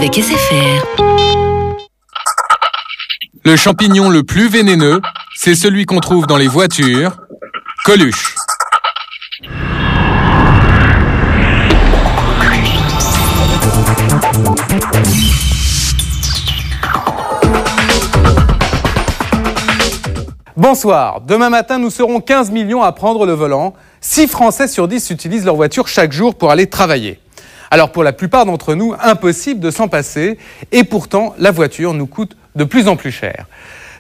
avec SFR. Le champignon le plus vénéneux, c'est celui qu'on trouve dans les voitures, Coluche. Bonsoir, demain matin nous serons 15 millions à prendre le volant. 6 Français sur 10 utilisent leur voiture chaque jour pour aller travailler. Alors pour la plupart d'entre nous, impossible de s'en passer et pourtant la voiture nous coûte de plus en plus cher.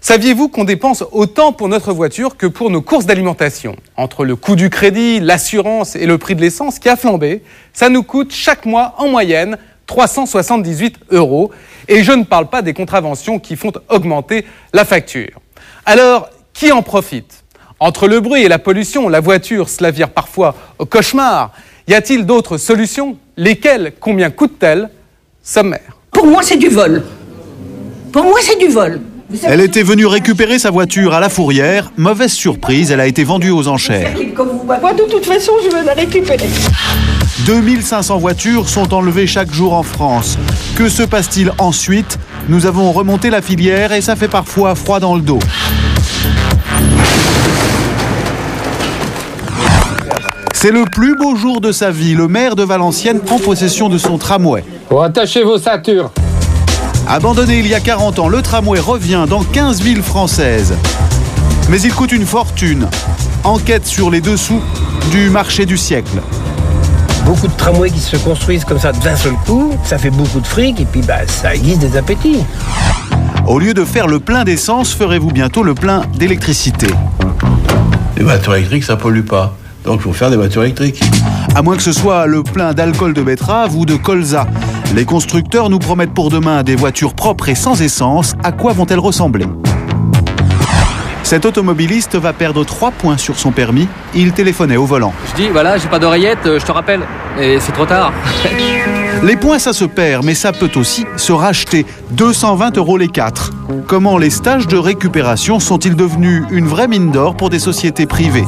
Saviez-vous qu'on dépense autant pour notre voiture que pour nos courses d'alimentation? Entre le coût du crédit, l'assurance et le prix de l'essence qui a flambé, ça nous coûte chaque mois en moyenne 378 €. Et je ne parle pas des contraventions qui font augmenter la facture. Alors, qui en profite? Entre le bruit et la pollution, la voiture se la vire parfois au cauchemar. Y a-t-il d'autres solutions? Lesquelles? Combien coûtent-elles? Sommaire. Pour moi, c'est du vol. Pour moi, c'est du vol. Elle était venue récupérer sa voiture à la Fourrière. Mauvaise surprise, elle a été vendue aux enchères. Moi, de toute façon, je veux la récupérer. 2500 voitures sont enlevées chaque jour en France. Que se passe-t-il ensuite? Nous avons remonté la filière et ça fait parfois froid dans le dos. C'est le plus beau jour de sa vie. Le maire de Valenciennes prend possession de son tramway. Bon, attachez vos ceintures. Abandonné il y a 40 ans, le tramway revient dans 15 villes françaises. Mais il coûte une fortune. Enquête sur les dessous du marché du siècle. Beaucoup de tramways qui se construisent comme ça d'un seul coup, ça fait beaucoup de fric et puis ça aiguise des appétits. Au lieu de faire le plein d'essence, ferez-vous bientôt le plein d'électricité? Les voitures électriques, ça pollue pas. Donc il faut faire des voitures électriques. À moins que ce soit le plein d'alcool de betterave ou de colza. Les constructeurs nous promettent pour demain des voitures propres et sans essence. À quoi vont-elles ressembler? Cet automobiliste va perdre 3 points sur son permis. Il téléphonait au volant. Je dis, voilà, j'ai pas d'oreillette, je te rappelle. Et c'est trop tard. Les points, ça se perd, mais ça peut aussi se racheter. 220 € les 4. Comment les stages de récupération sont-ils devenus une vraie mine d'or pour des sociétés privées?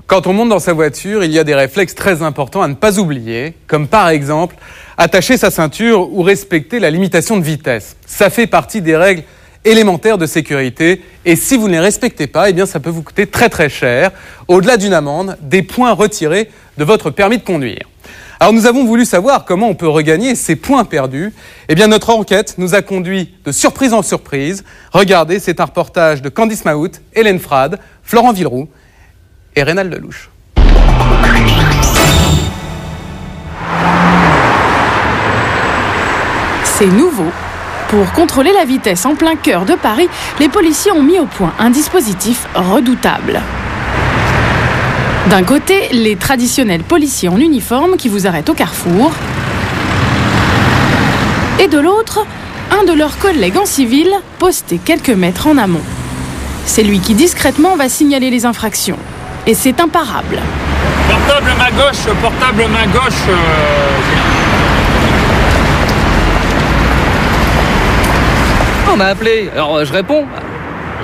Quand on monte dans sa voiture, il y a des réflexes très importants à ne pas oublier, comme par exemple attacher sa ceinture ou respecter la limitation de vitesse. Ça fait partie des règles élémentaires de sécurité et si vous ne les respectez pas, eh bien ça peut vous coûter très très cher. Au-delà d'une amende, des points retirés de votre permis de conduire. Alors nous avons voulu savoir comment on peut regagner ces points perdus. Eh bien notre enquête nous a conduit de surprise en surprise. Regardez, c'est un reportage de Candice Mahout, Hélène Frade, Florent Villeroux et Rénal Lelouch. C'est nouveau. Pour contrôler la vitesse en plein cœur de Paris, les policiers ont mis au point un dispositif redoutable. D'un côté, les traditionnels policiers en uniforme qui vous arrêtent au carrefour. Et de l'autre, un de leurs collègues en civil posté quelques mètres en amont. C'est lui qui discrètement va signaler les infractions. Et c'est imparable. Portable main gauche. On m'a appelé, alors je réponds.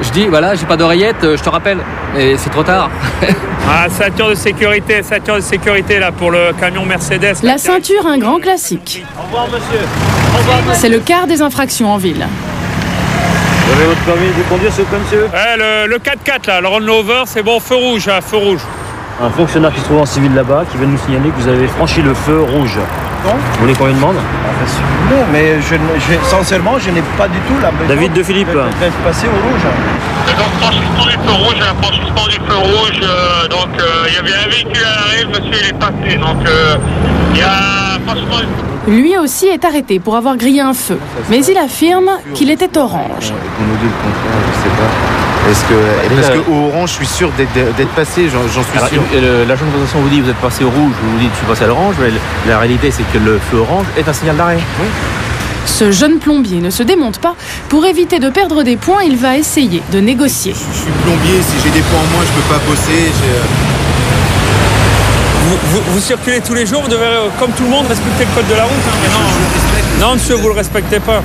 Je dis, voilà, j'ai pas d'oreillette, je te rappelle. Et c'est trop tard. Ceinture de sécurité là pour le camion Mercedes. La ceinture, un grand classique. Au revoir monsieur. C'est le quart des infractions en ville. Vous avez votre permis de conduire, s'il vous plaît, monsieur? Le 4x4 là, le Range Rover, c'est bon, feu rouge. Un fonctionnaire qui se trouve en civil là-bas, qui vient de nous signaler que vous avez franchi le feu rouge. Non. Vous voulez qu'on lui demande? Non, mais sincèrement, je n'ai pas du tout la besoin David de Philippe. de passer au rouge. Donc franchissement du feu rouge, il y avait un véhicule à l'arrêt, le monsieur il est passé, donc il y a franchement... Lui aussi est arrêté pour avoir grillé un feu, mais il affirme qu'il était orange. On nous dit le contraire, je sais pas. Parce que au orange, je suis sûr d'être passé, j'en suis sûr. L'agent de présentation vous dit vous êtes passé au rouge, vous dites je suis passé à l'orange, mais la réalité c'est que le feu orange est un signal d'arrêt. Oui. Ce jeune plombier ne se démonte pas. Pour éviter de perdre des points, il va essayer de négocier. Je suis plombier, si j'ai des points en moins, je peux pas bosser. Vous circulez tous les jours, vous devez, comme tout le monde, respecter le code de la route. Hein, non, monsieur, vous le respectez pas.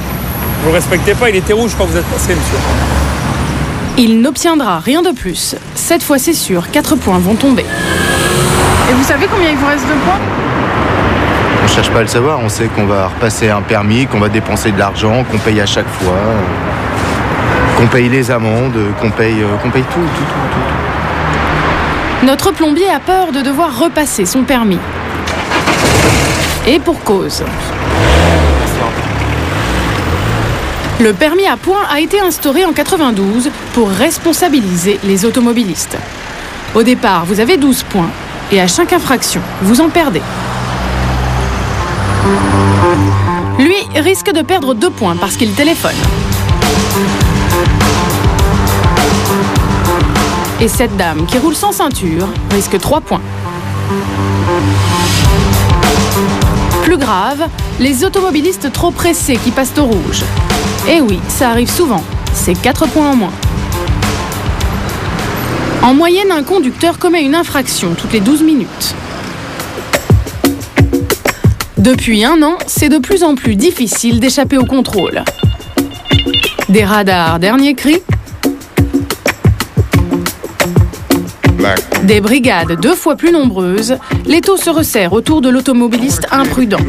Vous le respectez pas, il était rouge quand vous êtes passé, monsieur. Il n'obtiendra rien de plus. Cette fois, c'est sûr, 4 points vont tomber. Et vous savez combien il vous reste de points ? On cherche pas à le savoir, on sait qu'on va repasser un permis, qu'on va dépenser de l'argent, qu'on paye à chaque fois, qu'on paye les amendes, qu'on paye tout. Notre plombier a peur de devoir repasser son permis. Et pour cause. Le permis à points a été instauré en 92 pour responsabiliser les automobilistes. Au départ, vous avez 12 points et à chaque infraction, vous en perdez. Lui risque de perdre 2 points parce qu'il téléphone. Et cette dame qui roule sans ceinture risque 3 points. Plus grave, les automobilistes trop pressés qui passent au rouge. Et oui, ça arrive souvent, c'est 4 points en moins. En moyenne, un conducteur commet une infraction toutes les 12 minutes. Depuis 1 an, c'est de plus en plus difficile d'échapper au contrôle. Des radars dernier cri, des brigades 2 fois plus nombreuses, les taux se resserrent autour de l'automobiliste imprudent.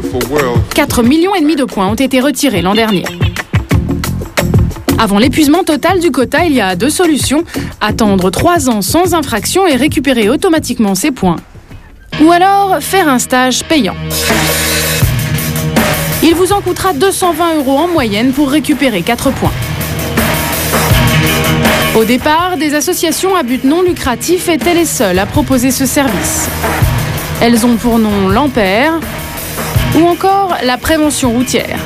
4,5 millions de points ont été retirés l'an dernier. Avant l'épuisement total du quota, il y a 2 solutions. Attendre 3 ans sans infraction et récupérer automatiquement ses points. Ou alors faire un stage payant. Il vous en coûtera 220 € en moyenne pour récupérer 4 points. Au départ, des associations à but non lucratif étaient les seules à proposer ce service. Elles ont pour nom l'Ampère ou encore la prévention routière.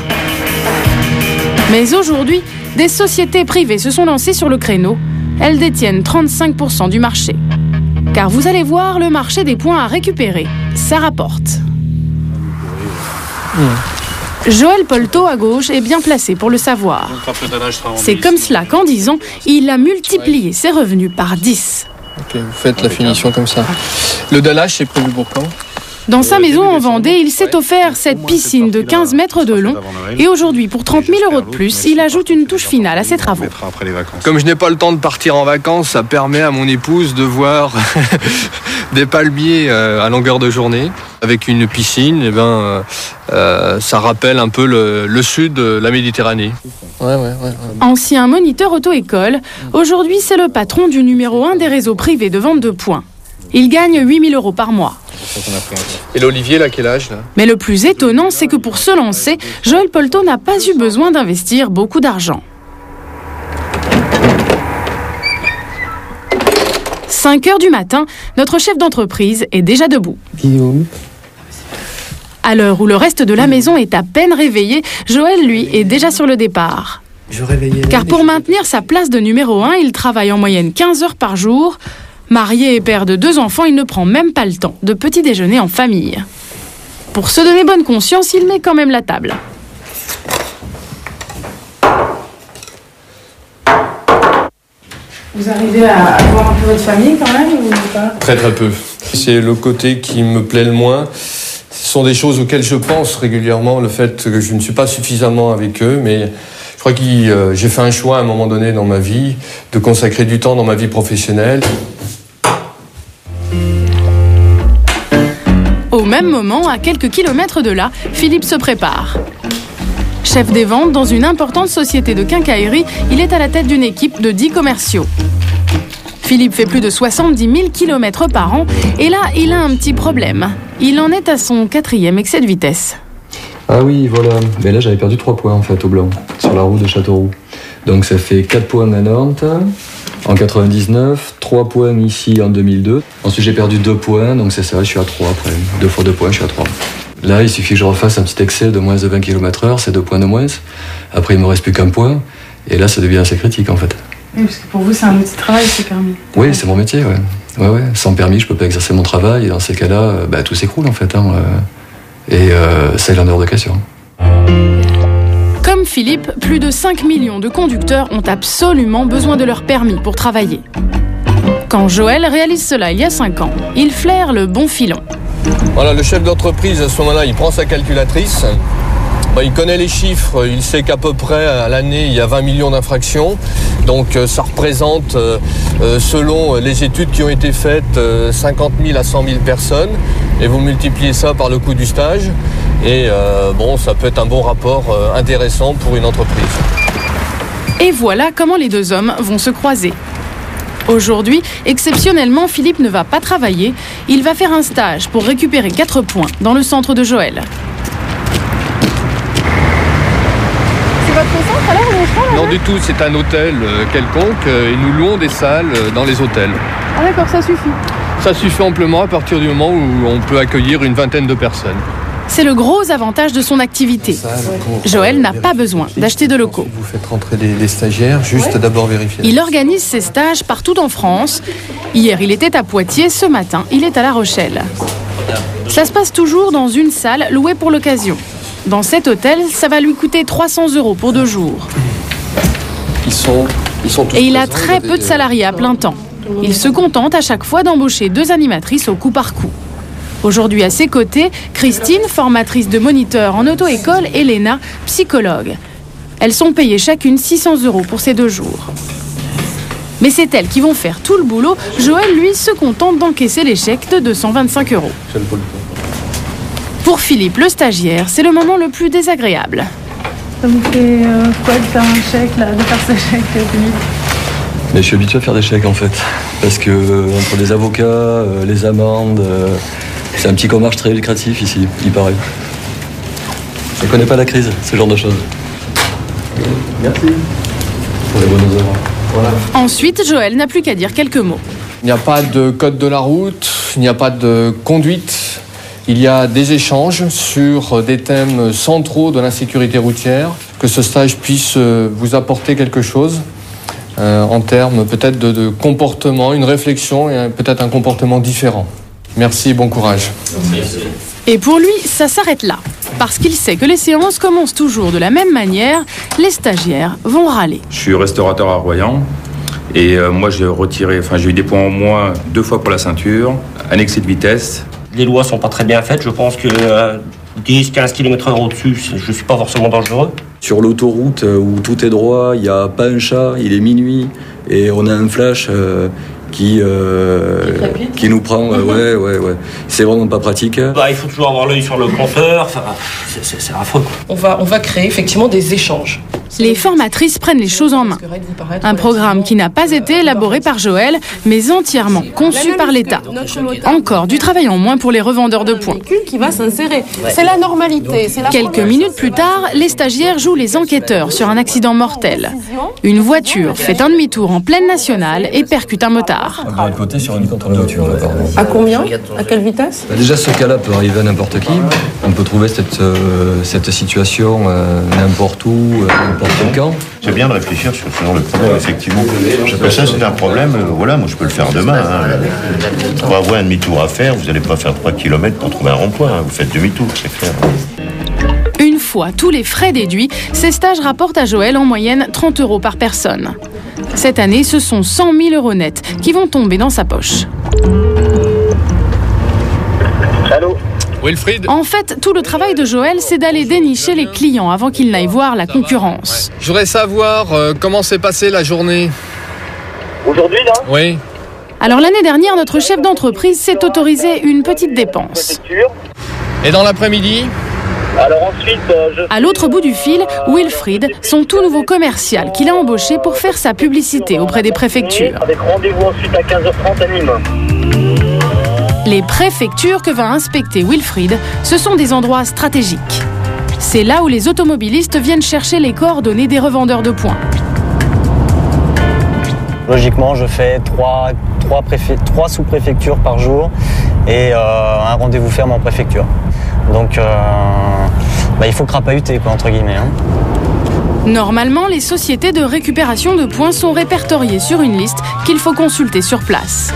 Mais aujourd'hui, des sociétés privées se sont lancées sur le créneau. Elles détiennent 35% du marché. Car vous allez voir, le marché des points à récupérer, ça rapporte. Joël Polto, à gauche, est bien placé pour le savoir. C'est comme cela qu'en 10 ans, il a multiplié ses revenus par 10. Ok, vous faites la finition comme ça. Le dallage, c'est prévu pour quand ? Dans sa maison en Vendée, il s'est offert cette piscine de 15 mètres de long. Et aujourd'hui, pour 30 000 € de plus, il ajoute une touche finale à ses travaux. Comme je n'ai pas le temps de partir en vacances, ça permet à mon épouse de voir des palmiers à longueur de journée. Avec une piscine, ça rappelle un peu le sud de la Méditerranée. Ouais. Ancien moniteur auto-école, aujourd'hui c'est le patron du numéro 1 des réseaux privés de vente de points. Il gagne 8 000 € par mois. Et l'Olivier, là, quel âge là ? Mais le plus étonnant, c'est que pour se lancer, Joël Polto n'a pas eu besoin d'investir beaucoup d'argent. 5 heures du matin, notre chef d'entreprise est déjà debout. Guillaume. À l'heure où le reste de la maison est à peine réveillé, Joël, lui, est déjà sur le départ. Car pour maintenir sa place de numéro 1, il travaille en moyenne 15 heures par jour. Marié et père de 2 enfants, il ne prend même pas le temps de petit déjeuner en famille. Pour se donner bonne conscience, il met quand même la table. Vous arrivez à voir un peu votre famille quand même ou pas ? Très peu. C'est le côté qui me plaît le moins. Ce sont des choses auxquelles je pense régulièrement, le fait que je ne suis pas suffisamment avec eux, mais je crois que j'ai fait un choix à un moment donné dans ma vie de consacrer du temps dans ma vie professionnelle. Au même moment, à quelques kilomètres de là, Philippe se prépare. Chef des ventes dans une importante société de quincaillerie, il est à la tête d'une équipe de 10 commerciaux. Philippe fait plus de 70 000 km par an et là, il a un petit problème. Il en est à son 4e excès de vitesse. Ah oui, voilà. Mais là, j'avais perdu 3 points en fait au blanc, sur la route de Châteauroux. Donc ça fait 4 points à Nantes en 99, 3 points ici en 2002. Ensuite, j'ai perdu 2 points, donc c'est ça, je suis à 3 après. 2 fois 2 points, je suis à 3. Là, il suffit que je refasse un petit excès de moins de 20 km/h, c'est 2 points de moins. Après, il ne me reste plus qu'un point. Et là, ça devient assez critique en fait. Oui, parce que pour vous, c'est un outil de travail, ce permis. Oui, c'est mon métier, ouais. Ouais. Sans permis, je ne peux pas exercer mon travail. Et dans ces cas-là, tout s'écroule en fait. Ça, il en est hors de question. Comme Philippe, plus de 5 millions de conducteurs ont absolument besoin de leur permis pour travailler. Quand Joël réalise cela il y a 5 ans, il flaire le bon filon. Voilà, le chef d'entreprise, à ce moment-là, il prend sa calculatrice Il connaît les chiffres, il sait qu'à peu près à l'année il y a 20 millions d'infractions. Donc ça représente, selon les études qui ont été faites, 50 000 à 100 000 personnes. Et vous multipliez ça par le coût du stage. Et ça peut être un bon rapport intéressant pour une entreprise. Et voilà comment les deux hommes vont se croiser. Aujourd'hui, exceptionnellement, Philippe ne va pas travailler. Il va faire un stage pour récupérer 4 points dans le centre de Joël. C'est votre centre alors, on se rend, Non du tout, c'est un hôtel quelconque et nous louons des salles dans les hôtels. Ah d'accord, ça suffit. Ça suffit amplement à partir du moment où on peut accueillir une vingtaine de personnes. C'est le gros avantage de son activité. Joël n'a pas besoin d'acheter de locaux. Vous faites rentrer les stagiaires, juste d'abord vérifier. Il organise ses stages partout en France. Hier, il était à Poitiers, ce matin, il est à La Rochelle. Ça se passe toujours dans une salle louée pour l'occasion. Dans cet hôtel, ça va lui coûter 300 € pour 2 jours. Ils sont tous Et il a présents, très peu de salariés à plein temps. Il se contente à chaque fois d'embaucher 2 animatrices au coup par coup. Aujourd'hui, à ses côtés, Christine, formatrice de moniteur en auto-école, et Léna, psychologue. Elles sont payées chacune 600 € pour ces 2 jours. Mais c'est elles qui vont faire tout le boulot. Joël, lui, se contente d'encaisser les chèques de 225 €. Pour Philippe, le stagiaire, c'est le moment le plus désagréable. Ça vous fait quoi de faire un chèque, là, de faire ce chèque, Philippe? Mais je suis habitué à faire des chèques en fait. Parce que entre les avocats, les amendes, c'est un petit commerce très lucratif ici, il paraît. Je ne connais pas la crise, ce genre de choses. Merci. Pour les bonnes œuvres. Voilà. Ensuite, Joël n'a plus qu'à dire quelques mots. Il n'y a pas de code de la route, il n'y a pas de conduite. Il y a des échanges sur des thèmes centraux de l'insécurité routière. Que ce stage puisse vous apporter quelque chose en termes peut-être de comportement, une réflexion et peut-être un comportement différent. Merci, bon courage. Et pour lui, ça s'arrête là. Parce qu'il sait que les séances commencent toujours de la même manière, les stagiaires vont râler. Je suis restaurateur à Royan et moi j'ai eu des points en moins 2 fois pour la ceinture, un excès de vitesse. Les lois sont pas très bien faites, je pense que 10-15 km/h au-dessus, je suis pas forcément dangereux. Sur l'autoroute où tout est droit, il n'y a pas un chat, il est minuit et on a un flash qui nous prend. Ouais. C'est vraiment pas pratique. Il faut toujours avoir l'œil sur le compteur, c'est affreux. On va créer effectivement des échanges. Les formatrices prennent les choses en main. Un programme qui n'a pas été élaboré par Joël, mais entièrement conçu par l'État. Encore du travail en moins pour les revendeurs de points. Qui va s'insérer. C'est la normalité. Quelques minutes plus tard, les stagiaires jouent les enquêteurs sur un accident mortel. Une voiture fait un demi-tour en pleine nationale et percute un motard. De l'autre côté, sur une contre-voiture. À combien? À quelle vitesse? Déjà, ce cas-là peut arriver à n'importe qui. On peut trouver cette situation n'importe où, n'importe quand. C'est bien de réfléchir sur ce genre de problème, effectivement. Ça, c'est un problème, moi je peux le faire demain. Pour avoir un demi-tour à faire, vous n'allez pas faire 3 km pour trouver un rond-point, vous faites demi-tour, c'est clair. Une fois tous les frais déduits, ces stages rapportent à Joël en moyenne 30 € par personne. Cette année, ce sont 100 000 € nets qui vont tomber dans sa poche. Allô ? Wilfried ? En fait, tout le travail de Joël, c'est d'aller dénicher les clients avant qu'ils n'aillent voir la concurrence. Je voudrais savoir comment s'est passée la journée. Aujourd'hui, là ? Oui. Alors l'année dernière, notre chef d'entreprise s'est autorisé une petite dépense. Et dans l'après-midi ? Alors ensuite, À l'autre bout du fil, Wilfried, son tout nouveau commercial qu'il a embauché pour faire sa publicité auprès des préfectures. Avec rendez-vous ensuite à 15h30 à Nîmes. Les préfectures que va inspecter Wilfried, ce sont des endroits stratégiques. C'est là où les automobilistes viennent chercher les coordonnées des revendeurs de points. Logiquement, je fais 3 sous-préfectures par jour et un rendez-vous ferme en préfecture. Donc, il faut crapahuter, entre guillemets. Normalement, les sociétés de récupération de points sont répertoriées sur une liste qu'il faut consulter sur place.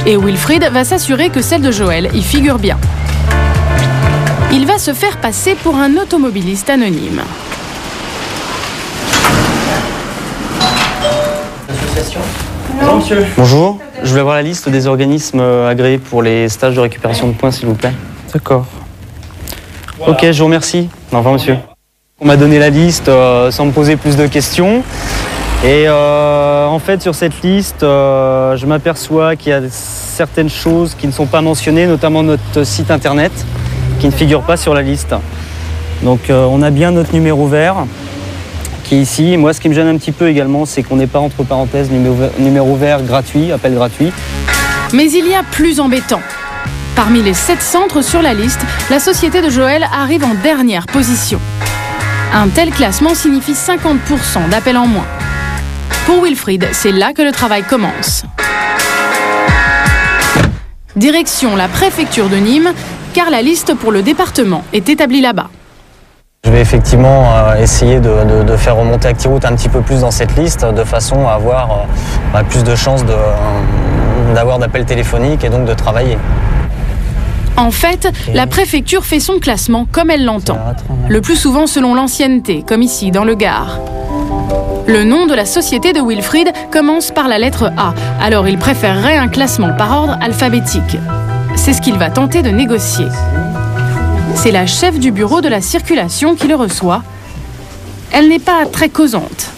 Et Wilfried va s'assurer que celle de Joël y figure bien. Il va se faire passer pour un automobiliste anonyme. Bonjour monsieur. Bonjour, je voulais avoir la liste des organismes agréés pour les stages de récupération de points, s'il vous plaît. D'accord. Voilà. Ok, je vous remercie. Au revoir monsieur. On m'a donné la liste sans me poser plus de questions. Et en fait, sur cette liste, je m'aperçois qu'il y a certaines choses qui ne sont pas mentionnées, notamment notre site internet, qui ne figure pas sur la liste. Donc on a bien notre numéro vert qui est ici. Moi, ce qui me gêne un petit peu également, c'est qu'on n'est pas entre parenthèses numéro vert gratuit, appel gratuit. Mais il y a plus embêtant. Parmi les 7 centres sur la liste, la société de Joël arrive en dernière position. Un tel classement signifie 50% d'appels en moins. Pour Wilfried, c'est là que le travail commence. Direction la préfecture de Nîmes, car la liste pour le département est établie là-bas. Je vais effectivement essayer de faire remonter ActiRoute un petit peu plus dans cette liste, de façon à avoir plus de chances d'avoir d'appels téléphoniques et donc de travailler. En fait, la préfecture fait son classement comme elle l'entend, le plus souvent selon l'ancienneté, comme ici dans le Gard. Le nom de la société de Wilfried commence par la lettre A, alors il préférerait un classement par ordre alphabétique. C'est ce qu'il va tenter de négocier. C'est la chef du bureau de la circulation qui le reçoit. Elle n'est pas très causante.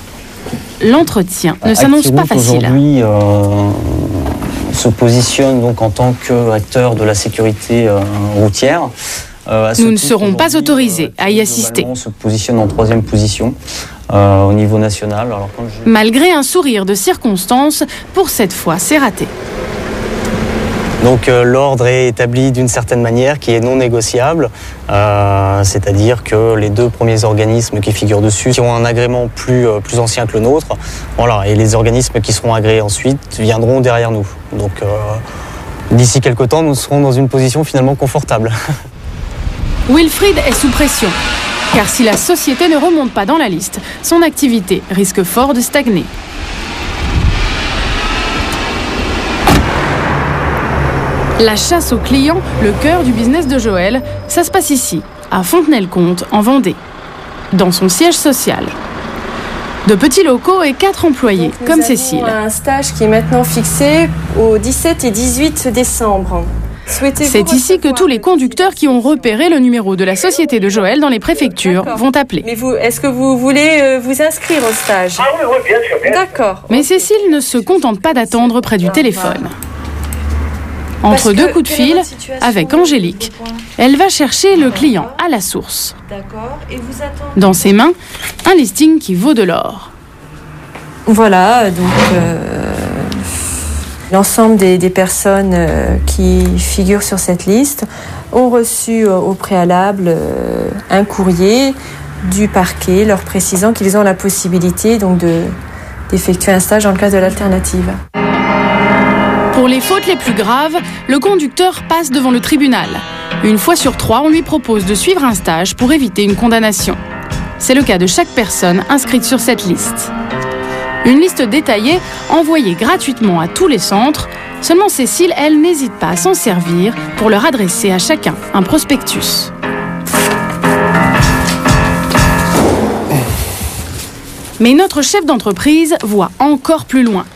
L'entretien ne s'annonce pas facile. Aujourd'hui, se positionne donc en tant qu'acteur de la sécurité routière. Nous ne serons pas autorisés à y assister. On se positionne en 3e position au niveau national. Alors, malgré un sourire de circonstance, pour cette fois, c'est raté. Donc l'ordre est établi d'une certaine manière qui est non négociable, c'est-à-dire que les 2 premiers organismes qui figurent dessus, qui ont un agrément plus ancien que le nôtre, voilà, et les organismes qui seront agréés ensuite viendront derrière nous. Donc d'ici quelques temps, nous serons dans une position finalement confortable. Wilfried est sous pression, car si la société ne remonte pas dans la liste, son activité risque fort de stagner. La chasse aux clients, le cœur du business de Joël, ça se passe ici, à Fontenay-le-Comte, en Vendée, dans son siège social. De petits locaux et 4 employés, donc, comme Cécile. Un stage qui est maintenant fixé au 17 et 18 décembre. C'est ici que tous les conducteurs qui ont repéré le numéro de la société de Joël dans les préfectures vont appeler. Mais est-ce que vous voulez vous inscrire au stage? Ah oui, bien sûr. D'accord. Mais Cécile ne se contente pas d'attendre près du téléphone. Entre 2 coups de fil, avec Angélique, elle va chercher le client à la source. Dans ses mains, un listing qui vaut de l'or. Voilà, donc l'ensemble des personnes qui figurent sur cette liste ont reçu au préalable un courrier du parquet leur précisant qu'ils ont la possibilité donc d'effectuer un stage dans le cadre de l'alternative. Pour les fautes les plus graves, le conducteur passe devant le tribunal. Une fois sur 3, on lui propose de suivre un stage pour éviter une condamnation. C'est le cas de chaque personne inscrite sur cette liste. Une liste détaillée, envoyée gratuitement à tous les centres. Seulement Cécile, elle, n'hésite pas à s'en servir pour leur adresser à chacun un prospectus. Mais notre chef d'entreprise voit encore plus loin.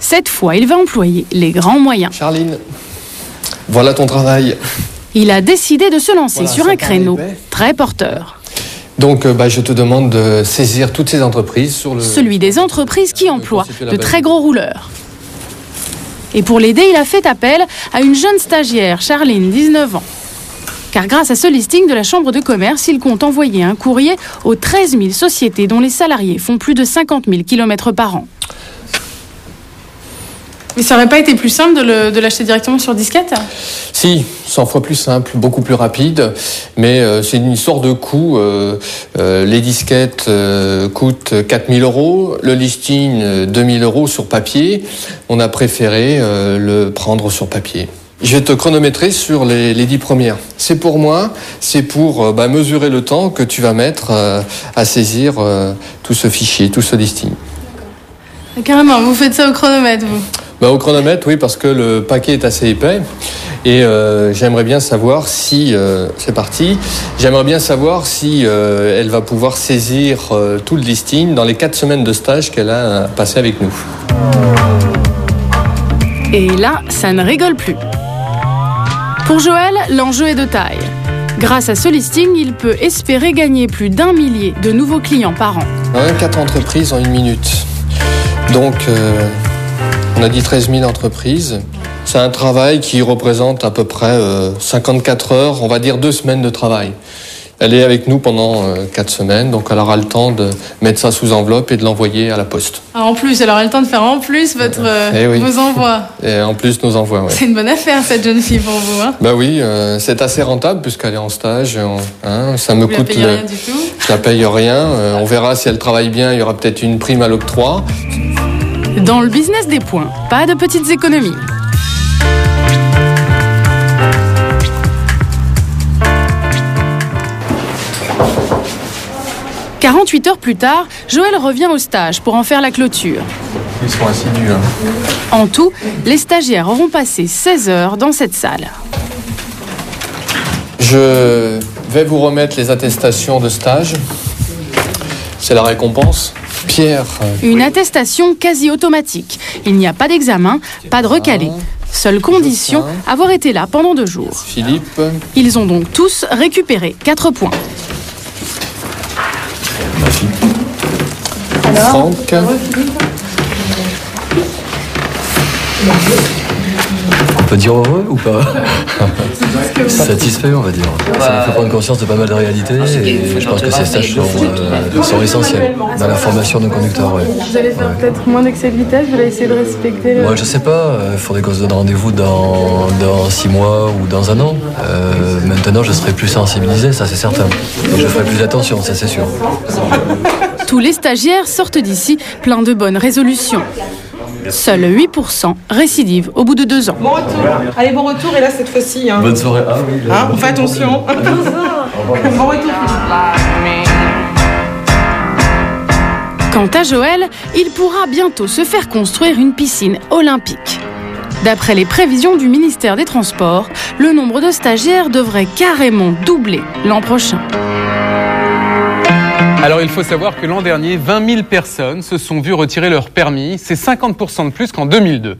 Cette fois, il va employer les grands moyens. Charline, voilà ton travail. Il a décidé de se lancer sur un créneau très porteur. Donc, je te demande de saisir toutes ces entreprises sur le... Celui des entreprises qui emploient de très gros rouleurs. Et pour l'aider, il a fait appel à une jeune stagiaire, Charline, 19 ans. Car grâce à ce listing de la Chambre de commerce, il compte envoyer un courrier aux 13 000 sociétés dont les salariés font plus de 50 000 km par an. Mais ça n'aurait pas été plus simple de l'acheter directement sur disquette? Si, 100 fois plus simple, beaucoup plus rapide, mais c'est une histoire de coût. Les disquettes coûtent 4 000 €, le listing 2 000 € sur papier. On a préféré le prendre sur papier. Je vais te chronométrer sur les 10 premières. C'est pour moi, c'est pour mesurer le temps que tu vas mettre à saisir tout ce fichier, tout ce listing. Carrément, vous faites ça au chronomètre, vous? Au chronomètre, oui, parce que le paquet est assez épais. Et j'aimerais bien savoir si... c'est parti. J'aimerais bien savoir si elle va pouvoir saisir tout le listing dans les 4 semaines de stage qu'elle a passé avec nous. Et là, ça ne rigole plus. Pour Joël, l'enjeu est de taille. Grâce à ce listing, il peut espérer gagner plus d'1 millier de nouveaux clients par an. 4 entreprises en 1 minute. Donc, on a dit 13 000 entreprises. C'est un travail qui représente à peu près 54 heures, on va dire 2 semaines de travail. Elle est avec nous pendant 4 semaines, donc elle aura le temps de mettre ça sous enveloppe et de l'envoyer à la poste. Ah, en plus, elle aura le temps de faire en plus vos envois. Et en plus nos envois, oui. C'est une bonne affaire cette jeune fille pour vous, hein? Bah oui, c'est assez rentable puisqu'elle est en stage. Ça me vous coûte. La payez rien du tout. Je la paye rien. On verra si elle travaille bien. Il y aura peut-être une prime à l'octroi. Dans le business des points, pas de petites économies. « 48 heures plus tard, Joël revient au stage pour en faire la clôture. Ils sont assidus. En tout, les stagiaires auront passé 16 heures dans cette salle. Je vais vous remettre les attestations de stage. C'est la récompense. Pierre. Une attestation quasi automatique. Il n'y a pas d'examen, pas de recalé. Seule condition, avoir été là pendant 2 jours. Philippe. Ils ont donc tous récupéré 4 points. Franck. On peut dire heureux ou pas? Satisfait, on va dire. Ça nous fait prendre conscience de pas mal de réalités et je pense que ces stages sont essentiels dans la formation d'un conducteur. Ouais. Vous allez faire peut-être moins d'excès de vitesse, vous allez essayer de respecter le... Moi, je sais pas, il faudrait qu'on se donne rendez-vous dans 6 mois ou dans 1 an. Maintenant, je serai plus sensibilisé, ça c'est certain. Et je ferai plus attention, ça c'est sûr. Tous les stagiaires sortent d'ici plein de bonnes résolutions. Seuls 8% récidivent au bout de 2 ans. Bon retour. Allez, bon retour, et là cette fois-ci. Hein. Bonne soirée. Ah oui. On fait attention. Bon retour. Quant à Joël, il pourra bientôt se faire construire une piscine olympique. D'après les prévisions du ministère des Transports, le nombre de stagiaires devrait carrément doubler l'an prochain. Alors il faut savoir que l'an dernier, 20 000 personnes se sont vues retirer leur permis. C'est 50% de plus qu'en 2002.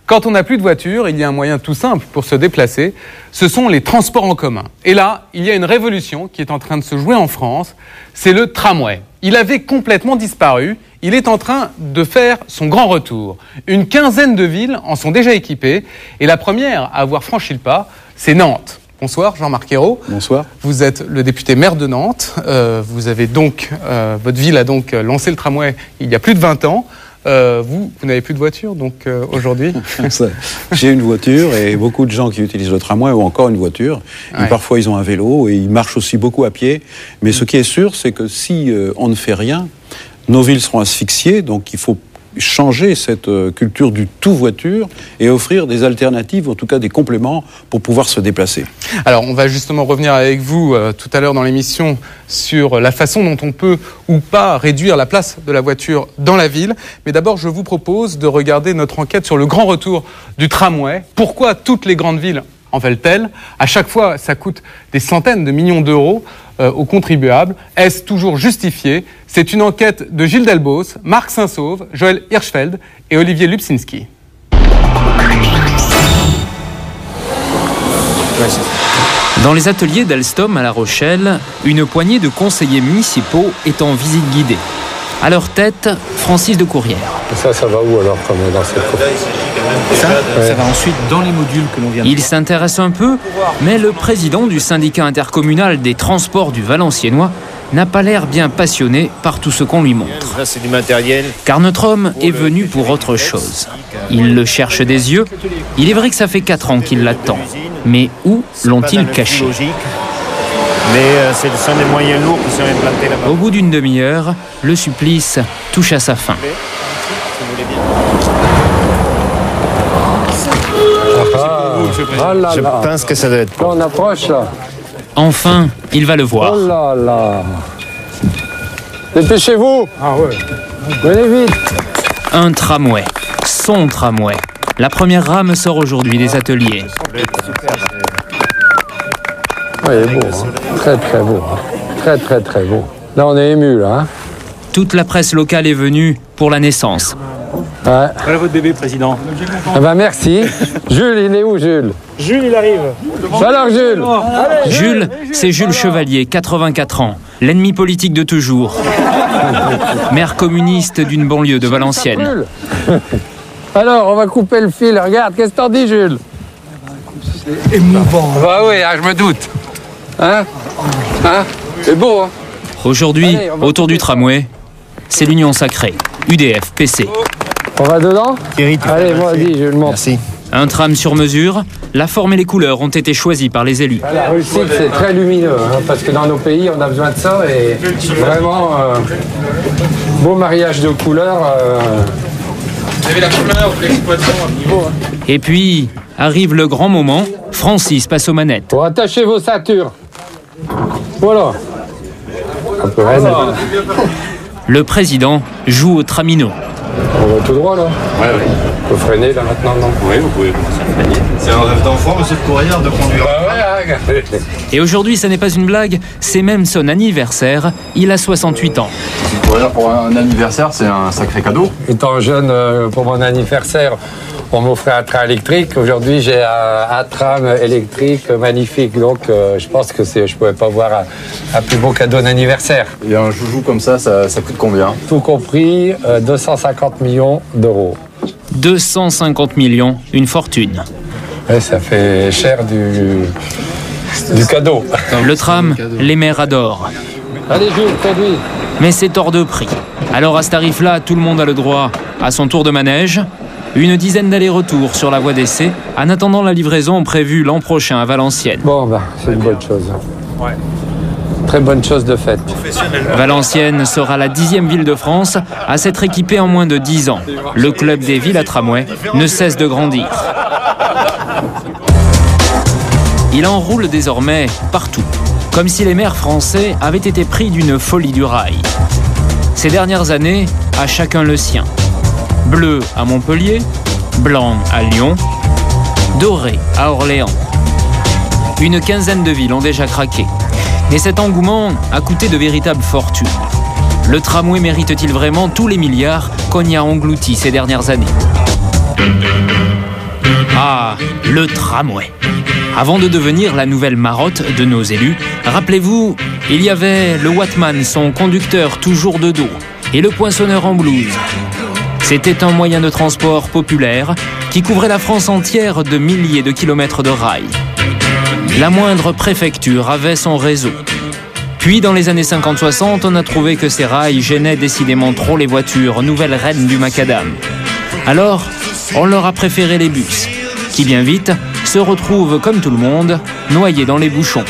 Quand on n'a plus de voiture, il y a un moyen tout simple pour se déplacer. Ce sont les transports en commun. Et là, il y a une révolution qui est en train de se jouer en France. C'est le tramway. Il avait complètement disparu. Il est en train de faire son grand retour. Une quinzaine de villes en sont déjà équipées. Et la première à avoir franchi le pas, c'est Nantes. Bonsoir Jean-Marc Ayrault. Bonsoir. Vous êtes le député maire de Nantes. Vous avez donc, votre ville a donc lancé le tramway il y a plus de 20 ans. Vous n'avez plus de voiture, donc aujourd'hui J'ai une voiture et beaucoup de gens qui utilisent le tramway ont encore une voiture. Ouais. Et parfois ils ont un vélo et ils marchent aussi beaucoup à pied. Mais ce qui est sûr, c'est que si on ne fait rien, nos villes seront asphyxiées. Donc il faut changer cette culture du tout voiture et offrir des alternatives, en tout cas des compléments pour pouvoir se déplacer. Alors on va justement revenir avec vous tout à l'heure dans l'émission sur la façon dont on peut ou pas réduire la place de la voiture dans la ville. Mais d'abord je vous propose de regarder notre enquête sur le grand retour du tramway. Pourquoi toutes les grandes villes en veulent-elles? À chaque fois, ça coûte des centaines de millions d'euros aux contribuables. Est-ce toujours justifié? C'est une enquête de Gilles Delbos, Marc Saint-Sauve, Joël Hirschfeld et Olivier Lubsinski. Dans les ateliers d'Alstom à La Rochelle, une poignée de conseillers municipaux est en visite guidée. À leur tête, Francis de Courrières. Ça va où alors comme dans cette Ça va ensuite dans les modules que l'on vient de voir. Il s'intéresse un peu, mais le président du syndicat intercommunal des transports du Valenciennois n'a pas l'air bien passionné par tout ce qu'on lui montre. Ça, c'est du matériel. Car notre homme est venu pour autre chose. Il le cherche des yeux. Il est vrai que ça fait 4 ans qu'il l'attend. Mais où l'ont-ils caché ? Mais ce sont des moyens lourds qui sont implantés là-bas. Au bout d'une demi-heure, le supplice touche à sa fin. Je pense que ça doit être... On approche là. Enfin, il va le voir. Oh là là. Dépêchez-vous. Ah ouais. Venez vite. Un tramway. Son tramway. La première rame sort aujourd'hui des ateliers. Il est beau, hein. Très très beau, hein. Très très très beau. Là on est ému là. Hein. Toute la presse locale est venue pour la naissance. Voilà votre bébé, président. Ah bah merci. Jules, il est où, Jules? Jules, il arrive. Alors, Jules. Jules, c'est Jules Chevalier, 84 ans, l'ennemi politique de toujours. Maire communiste d'une banlieue de Valenciennes. Alors, on va couper le fil. Regarde, qu'est-ce que t'en dis, Jules? Émouvant. Bah oui, je me doute. Hein? C'est beau, hein? Aujourd'hui, autour du tramway, c'est l'union sacrée, UDF, PC. On va dedans? Allez, moi, dis, je le montre. Merci. Un tram sur mesure, la forme et les couleurs ont été choisies par les élus. La réussite, c'est très lumineux, hein, parce que dans nos pays, on a besoin de ça, et vraiment, beau mariage de couleurs. Vous avez la couleur de l'exploitation à niveau. Et puis, arrive le grand moment, Francis passe aux manettes. Bon, attachez vos ceintures. Voilà. Un peu raide. Le président joue au tramino. On va tout droit, là? Ouais. On peut freiner, là, maintenant, non? Oui, vous pouvez commencer à freiner. C'est un rêve d'enfant, monsieur le courrier, de conduire. Ouais. Et aujourd'hui, ça n'est pas une blague, c'est même son anniversaire. Il a 68 ans. Pour un anniversaire, c'est un sacré cadeau. Étant jeune, pour mon anniversaire, on m'offrait un train électrique. Aujourd'hui, j'ai un tram électrique magnifique. Donc, je pense que je ne pouvais pas voir un plus beau cadeau d'anniversaire. Et un joujou comme ça coûte combien? Tout compris, 250 millions d'euros. 250 millions, une fortune. Ouais, ça fait cher du cadeau. Le tram, les maires adorent. Allez, Jules, conduis. Mais c'est hors de prix. Alors à ce tarif-là, tout le monde a le droit à son tour de manège. Une dizaine d'allers-retours sur la voie d'essai, en attendant la livraison prévue l'an prochain à Valenciennes. Bon, c'est une bonne chose. Ouais. Très bonne chose de fait. Valenciennes sera la 10e ville de France à s'être équipée en moins de 10 ans. Le club des villes à tramway ne cesse de grandir. Il enroule désormais partout, comme si les maires français avaient été pris d'une folie du rail. Ces dernières années, à chacun le sien. Bleu à Montpellier, blanc à Lyon, doré à Orléans. Une quinzaine de villes ont déjà craqué. Et cet engouement a coûté de véritables fortunes. Le tramway mérite-t-il vraiment tous les milliards qu'on y a engloutis ces dernières années? Ah, le tramway. Avant de devenir la nouvelle marotte de nos élus, rappelez-vous, il y avait le Wattman, son conducteur toujours de dos, et le poinçonneur en blouse. C'était un moyen de transport populaire qui couvrait la France entière de milliers de kilomètres de rails. La moindre préfecture avait son réseau. Puis, dans les années 50-60, on a trouvé que ces rails gênaient décidément trop les voitures, nouvelles reines du macadam. Alors, on leur a préféré les bus, qui bien vite se retrouvent, comme tout le monde, noyés dans les bouchons.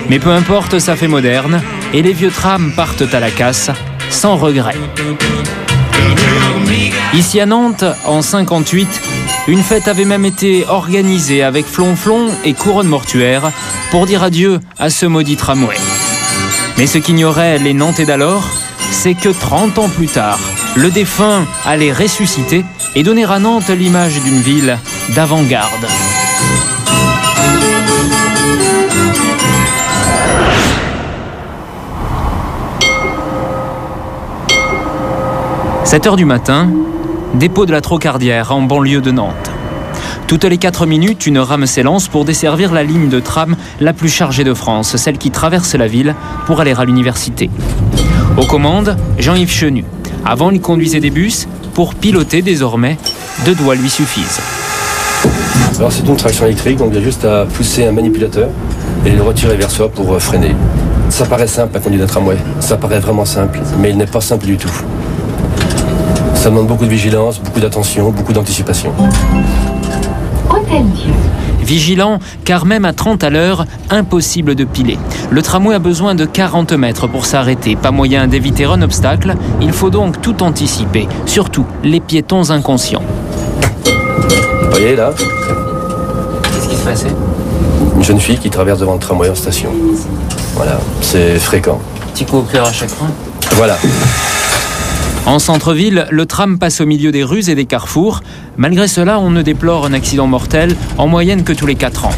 Mais peu importe, ça fait moderne, et les vieux trams partent à la casse, sans regret. Ici à Nantes, en 58, une fête avait même été organisée avec flonflon et couronne mortuaire pour dire adieu à ce maudit tramway. Mais ce qu'ignoraient les Nantais d'alors, c'est que 30 ans plus tard, le défunt allait ressusciter et donner à Nantes l'image d'une ville d'avant-garde. « 7h du matin, dépôt de la Trocardière en banlieue de Nantes. Toutes les 4 minutes, une rame s'élance pour desservir la ligne de tram la plus chargée de France, celle qui traverse la ville pour aller à l'université. Aux commandes, Jean-Yves Chenu. Avant, il conduisait des bus. Pour piloter, désormais, 2 doigts lui suffisent. Alors c'est une traction électrique, donc il y a juste à pousser un manipulateur et le retirer vers soi pour freiner. Ça paraît simple à conduire un tramway, ça paraît vraiment simple, mais il n'est pas simple du tout. Ça demande beaucoup de vigilance, beaucoup d'attention, beaucoup d'anticipation. Vigilant, car même à 30 à l'heure, impossible de piler. Le tramway a besoin de 40 mètres pour s'arrêter. Pas moyen d'éviter un obstacle, il faut donc tout anticiper, surtout les piétons inconscients. Vous voyez là? Qu'est-ce qui se passait? Une jeune fille qui traverse devant le tramway en station. Voilà, c'est fréquent. Petit coup au cœur à chaque fois. Voilà. En centre-ville, le tram passe au milieu des rues et des carrefours. Malgré cela, on ne déplore un accident mortel en moyenne que tous les 4 ans.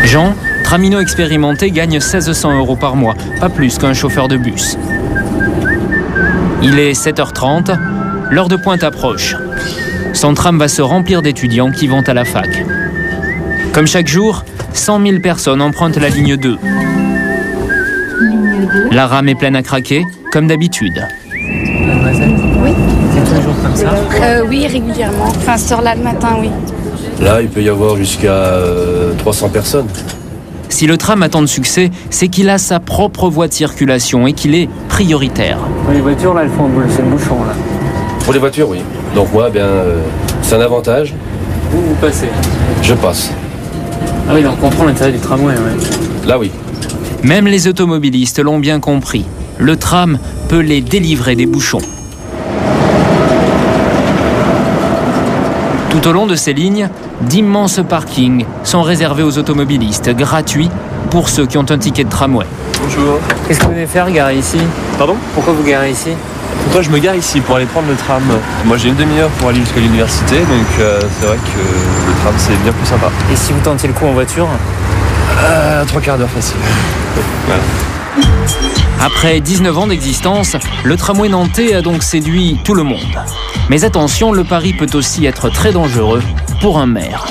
Jean, tramino expérimenté, gagne 1600 € par mois, pas plus qu'un chauffeur de bus. Il est 7h30, L'heure de pointe approche. Son tram va se remplir d'étudiants qui vont à la fac. Comme chaque jour, 100 000 personnes empruntent la ligne 2. La rame est pleine à craquer, comme d'habitude. Oui. C'est toujours comme ça? Oui, régulièrement. Enfin, ce soir-là, le matin, oui. Là, il peut y avoir jusqu'à 300 personnes. Si le tram a tant de succès, c'est qu'il a sa propre voie de circulation et qu'il est prioritaire. Les voitures, là, elles font c'est le bouchon, là. Pour les voitures, oui. Donc moi, c'est un avantage. Vous passez? Je passe. Ah oui, donc on comprend l'intérêt du tramway, ouais. Là, oui. Même les automobilistes l'ont bien compris. Le tram peut les délivrer des bouchons. Tout au long de ces lignes, d'immenses parkings sont réservés aux automobilistes, gratuits pour ceux qui ont un ticket de tramway. Bonjour. Qu'est-ce que vous venez faire, garer ici? Pardon? Pourquoi vous garez ici? Pourquoi je me gare ici? Pour aller prendre le tram. Moi j'ai une demi-heure pour aller jusqu'à l'université, donc c'est vrai que le tram c'est bien plus sympa. Et si vous tentiez le coup en voiture? 3 quarts d'heure facile. Voilà. Après 19 ans d'existence, le tramway nantais a donc séduit tout le monde. Mais attention, le pari peut aussi être très dangereux pour un maire.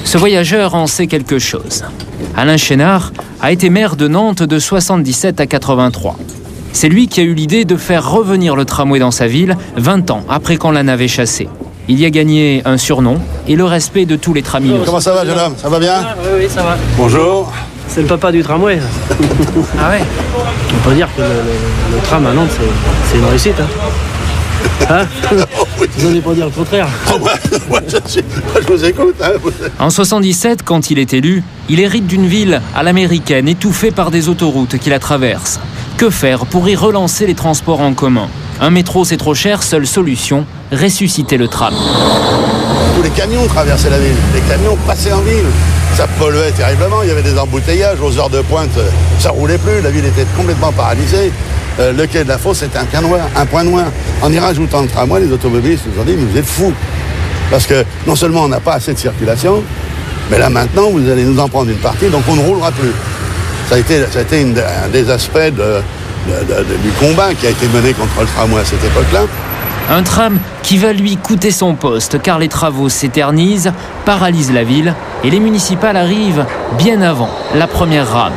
Ce voyageur en sait quelque chose. Alain Chénard a été maire de Nantes de 77 à 83. C'est lui qui a eu l'idée de faire revenir le tramway dans sa ville 20 ans après qu'on l'en avait chassé. Il y a gagné un surnom et le respect de tous les tramillos. Comment ça va, jeune homme? Ça va bien? Oui, ça va. Bonjour. C'est le papa du tramway. Ah ouais? On peut dire que le tram à Nantes, c'est une réussite. Hein? Vous n'allez pas dire le contraire. Je vous écoute. En 77, quand il est élu, il hérite d'une ville à l'américaine, étouffée par des autoroutes qui la traversent. Que faire pour y relancer les transports en commun? Un métro, c'est trop cher, seule solution, ressusciter le tram. Tous les camions traversaient la ville, les camions passaient en ville. Ça polluait terriblement, il y avait des embouteillages, aux heures de pointe, ça roulait plus, la ville était complètement paralysée. Le quai de la Fosse était un point noir. En y rajoutant le tramway, les automobilistes nous ont dit, mais vous êtes fous. Parce que non seulement on n'a pas assez de circulation, mais là maintenant, vous allez nous en prendre une partie, donc on ne roulera plus. Ça a été un des aspects du combat qui a été mené contre le tramway à cette époque-là. Un tram qui va lui coûter son poste car les travaux s'éternisent, paralysent la ville et les municipales arrivent bien avant la première rame.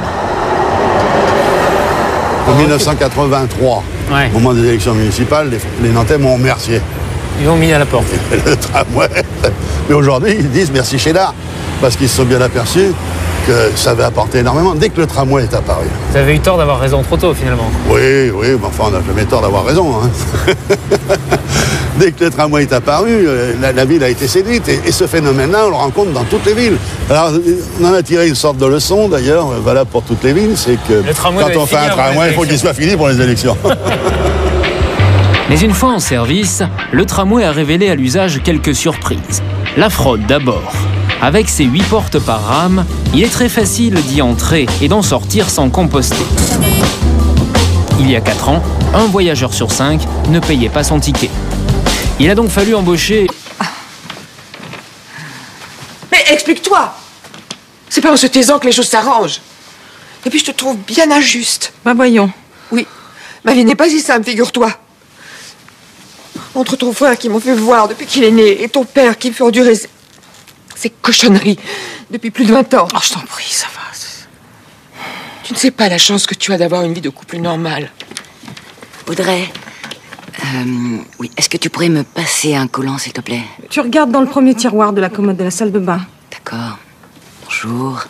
En 1983, au moment des élections municipales, les Nantais m'ont remercié. Ils l'ont mis à la porte. Le tramway. Mais aujourd'hui, ils disent merci Chénard, parce qu'ils se sont bien aperçus que ça avait apporté énormément dès que le tramway est apparu. Vous avez eu tort d'avoir raison trop tôt, finalement. Oui, mais enfin, on n'a jamais tort d'avoir raison. Hein. Dès que le tramway est apparu, la ville a été séduite. Et ce phénomène-là, on le rencontre dans toutes les villes. Alors, on en a tiré une sorte de leçon, d'ailleurs, valable pour toutes les villes, c'est que quand on fait un tramway, il faut qu'il soit fini pour les élections. Mais une fois en service, le tramway a révélé à l'usage quelques surprises. La fraude d'abord. Avec ses 8 portes par rame, il est très facile d'y entrer et d'en sortir sans composter. Il y a 4 ans, un voyageur sur 5 ne payait pas son ticket. Il a donc fallu embaucher... Mais explique-toi! C'est pas en se taisant que les choses s'arrangent. Et puis je te trouve bien injuste. Bah voyons. Oui, ma vie n'est pas si simple, figure-toi. Entre ton frère qui m'ont fait voir depuis qu'il est né et ton père qui me fait endurer ces cochonneries depuis plus de 20 ans. Oh, je t'en prie, ça va. Tu ne sais pas la chance que tu as d'avoir une vie de couple normale. Audrey, oui, est-ce que tu pourrais me passer un collant, s'il te plaît? Tu regardes dans le premier tiroir de la commode de la salle de bain. D'accord. Bonjour.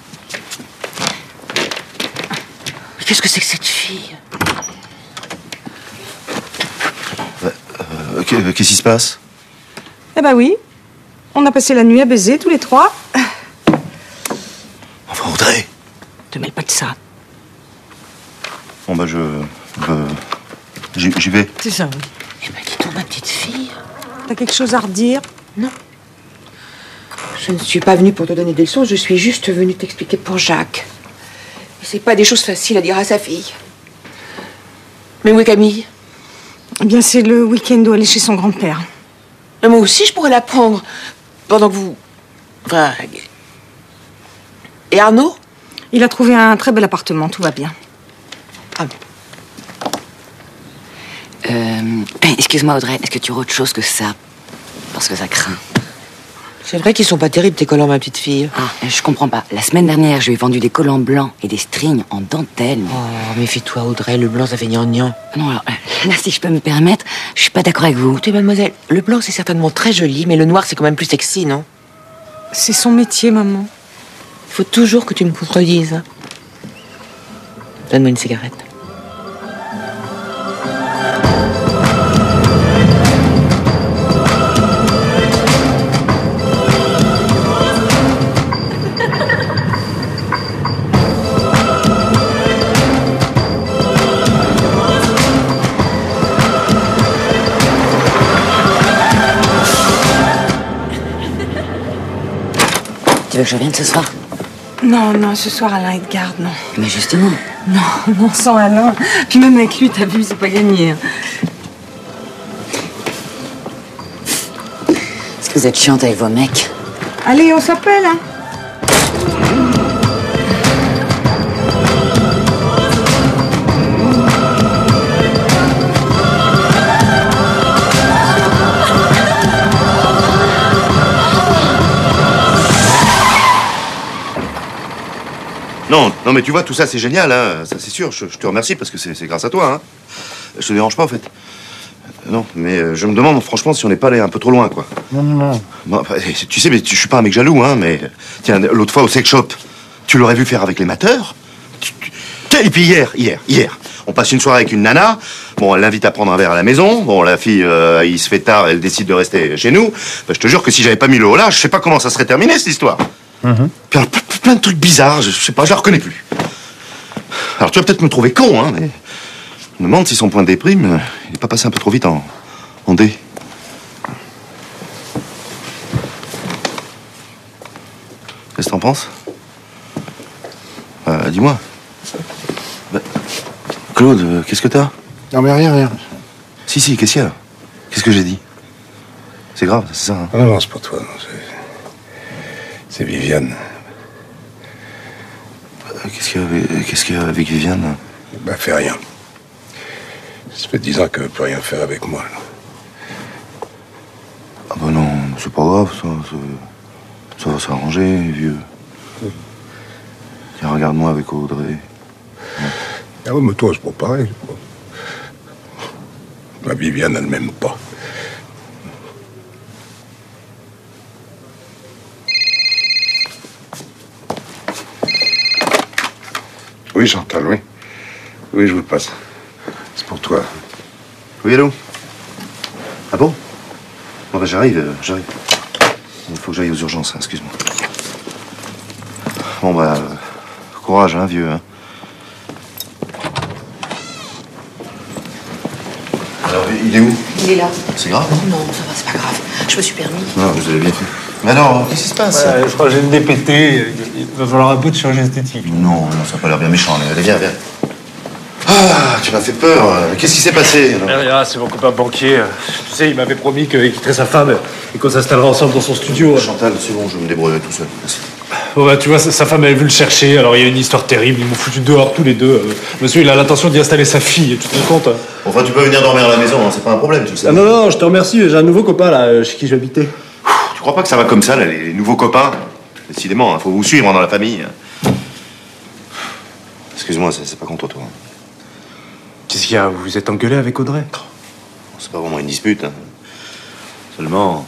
Mais qu'est-ce que c'est que cette fille? Qu'est-ce qui se passe? Eh ben oui. On a passé la nuit à baiser, tous les trois. Enfin, Audrey. Te mêle pas de ça. Bon, bah, j'y vais. C'est ça, oui. Eh ben, dis donc, ma petite fille. T'as quelque chose à redire? Non. Je ne suis pas venue pour te donner des leçons, je suis juste venue t'expliquer pour Jacques. Et c'est pas des choses faciles à dire à sa fille. Mais où est Camille? Eh bien, c'est le week-end où elle est chez son grand-père. Mais moi aussi, je pourrais la prendre. Pendant que vous... Enfin... Et Arnaud? Il a trouvé un très bel appartement, tout va bien. Ah Excuse-moi Audrey, est-ce que tu auras autre chose que ça? Parce que ça craint. C'est vrai qu'ils sont pas terribles tes collants, ma petite fille. Ah, je comprends pas. La semaine dernière, je lui ai vendu des collants blancs et des strings en dentelle. Oh, méfie-toi Audrey, le blanc ça fait gnangnan. Non, alors, là, si je peux me permettre, je suis pas d'accord avec vous. Écoutez mademoiselle, le blanc c'est certainement très joli, mais le noir c'est quand même plus sexy, non? C'est son métier, maman. Il faut toujours que tu me contredises. Donne-moi une cigarette. Tu veux que je vienne ce soir? Non, ce soir Alain est de garde, non. Mais justement. Non, sans Alain. Puis même avec lui, t'as vu, c'est pas gagné. Est-ce que vous êtes chiante avec vos mecs? Allez, on s'appelle, hein. Non, mais tu vois, tout ça, c'est génial, hein. Ça, c'est sûr. Je te remercie parce que c'est grâce à toi, hein. Je te dérange pas, en fait. Non, mais je me demande, franchement, si on n'est pas allé un peu trop loin, quoi. Non. Bon, tu sais, mais je suis pas un mec jaloux, hein, mais... Tiens, l'autre fois, au sex shop, tu l'aurais vu faire avec les mateurs. Et puis hier, on passe une soirée avec une nana. Bon, elle l'invite à prendre un verre à la maison. Bon, la fille, il se fait tard, elle décide de rester chez nous. Bah, je te jure que si j'avais pas mis le haut là, je sais pas comment ça serait terminé, cette histoire. Puis alors, plein de trucs bizarres, je sais pas, je la reconnais plus. Alors tu vas peut-être me trouver con, hein, mais... Je me demande si son point de déprime, il est pas passé un peu trop vite en D. Qu'est-ce que t'en penses? Dis-moi. Claude, qu'est-ce que t'as? Non mais rien. Si, qu'est-ce qu'il y a? Qu'est-ce que j'ai dit? C'est grave, c'est ça, hein? Non, c'est pas toi, non, c'est Viviane. Qu'est-ce qu'il y a avec Viviane? Bah, fais rien. Ça fait 10 ans qu'elle veut plus rien faire avec moi. Ah bah non, c'est pas grave, ça va s'arranger, vieux. Tiens, regarde-moi avec Audrey. Ah ouais, mais toi, c'est pas pareil. Ma Viviane, elle m'aime pas. Oui, Chantal, oui. Oui, je vous le passe. C'est pour toi. Oui, allô? Ah bon? Bon, bah, j'arrive. Il faut que j'aille aux urgences, hein, excuse-moi. Bon, bah, courage, hein, vieux, hein. Alors, il est où? Il est là. C'est grave? Non, ça va, c'est pas grave. Je me suis permis. Non, vous avez bien fait. Mais alors, qu'est-ce qui se passe? Je crois que j'ai une DPT. Il va falloir un peu de chirurgie esthétique. Non, ça n'a pas l'air bien méchant. Allez, viens. Ah, tu m'as fait peur. Qu'est-ce qui s'est passé? Rien, c'est mon copain banquier. Tu sais, il m'avait promis qu'il quitterait sa femme et qu'on s'installera ensemble dans son studio. Chantal, c'est bon, je me débrouillerai tout seul. Merci. Bon, bah, tu vois, sa femme avait vu le chercher, alors il y a une histoire terrible. Ils m'ont foutu dehors tous les deux. Monsieur, il a l'intention d'y installer sa fille, tu te rends compte? Enfin, tu peux venir dormir à la maison, hein, c'est pas un problème, tu sais. Ah non, je te remercie, j'ai un nouveau copain là, chez qui je vais habiter. Tu crois pas que ça va comme ça, là, les nouveaux copains? Décidément, faut vous suivre dans la famille. Excuse-moi, c'est pas contre toi. Qu'est-ce qu'il y a? Vous vous êtes engueulé avec Audrey? C'est pas vraiment une dispute. Hein. Seulement,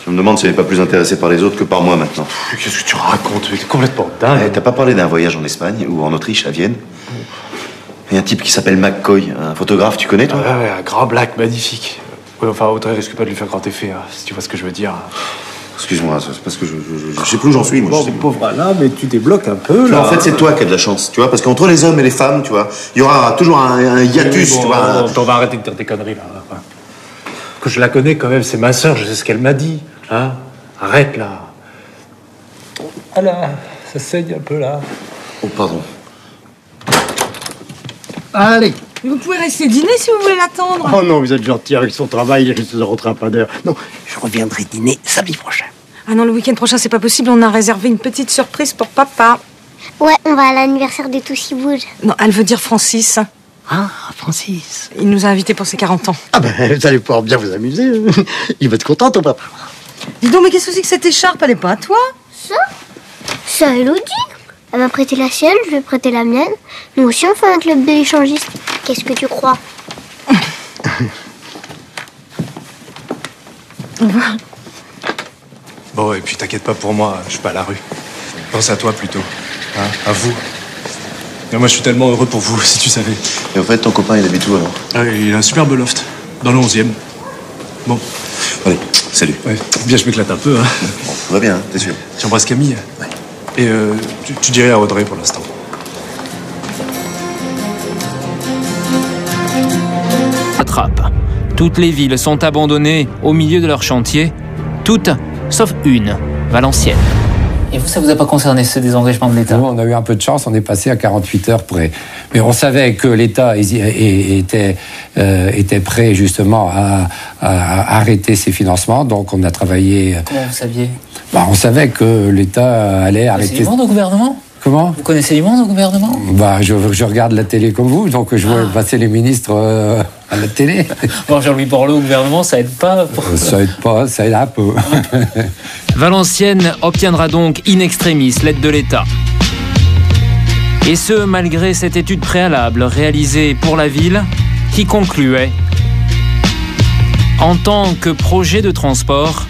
je me demande si elle n'est pas plus intéressée par les autres que par moi maintenant. Qu'est-ce que tu racontes? T'es complètement dingue. T'as pas parlé d'un voyage en Espagne ou en Autriche, à Vienne? Il y a un type qui s'appelle McCoy, un photographe, tu connais toi? Ouais, un grand black magnifique. Ouais, enfin, Audrey risque pas de lui faire grand effet, hein, si tu vois ce que je veux dire. Excuse-moi, c'est parce que je sais plus où j'en suis, moi. Bon, pauvre Alain, mais tu débloques un peu, là. En fait, c'est toi qui as de la chance, tu vois, parce qu'entre les hommes et les femmes, tu vois, il y aura toujours un hiatus, oui, bon, tu vois. On va arrêter de dire des conneries, là. Que je la connais quand même, c'est ma sœur, je sais ce qu'elle m'a dit, hein. Arrête, là. Ah là, ça saigne un peu, là. Oh, pardon. Allez. Vous pouvez rester dîner si vous voulez l'attendre. Oh non, vous êtes gentil avec son travail, il risque de rentrer à pas d'heure. Non, je reviendrai dîner samedi prochain. Ah non, le week-end prochain, c'est pas possible. On a réservé une petite surprise pour papa. Ouais, on va à l'anniversaire de Toussy Bouge. Non, elle veut dire Francis. Ah, Francis. Il nous a invités pour ses 40 ans. Ah ben, vous allez pouvoir bien vous amuser. Il va être content, ton papa. Dis donc, mais qu'est-ce que c'est que cette écharpe? Elle est pas à toi? Ça? C'est à Elodie. Elle m'a prêté la sienne, je vais prêter la mienne. Nous aussi, on fait un club d'échangistes. Qu'est-ce que tu crois? Bon, et puis t'inquiète pas pour moi, je suis pas à la rue. Pense à toi plutôt. Hein, à vous. Et moi, je suis tellement heureux pour vous, si tu savais. Et en fait, ton copain, il habite où alors? Il a un superbe loft, dans le 11e. Bon. Allez, salut. Ouais, bien, je m'éclate un peu, hein. Bon, tout va bien, hein, t'es sûr? J'embrasse Camille. Ouais. Et tu dirais à Audrey pour l'instant. Attrape. Toutes les villes sont abandonnées au milieu de leur chantier. Toutes, sauf une, Valenciennes. Et vous, ça vous a pas concerné ce désengagement de l'État? Nous, on a eu un peu de chance, on est passé à 48 heures près. Mais on savait que l'État était prêt justement à arrêter ses financements, donc on a travaillé... Comment vous saviez? On savait que l'État allait arrêter... Vous connaissez du monde au gouvernement? Comment? Vous connaissez du monde au gouvernement? Je regarde la télé comme vous, donc je vois passer les ministres à la télé. Bon, Jean-Louis Borloo au gouvernement, ça aide pas Ça aide pas, ça aide un peu. Valenciennes obtiendra donc in extremis l'aide de l'État. Et ce, malgré cette étude préalable réalisée pour la ville, qui concluait: en tant que projet de transport,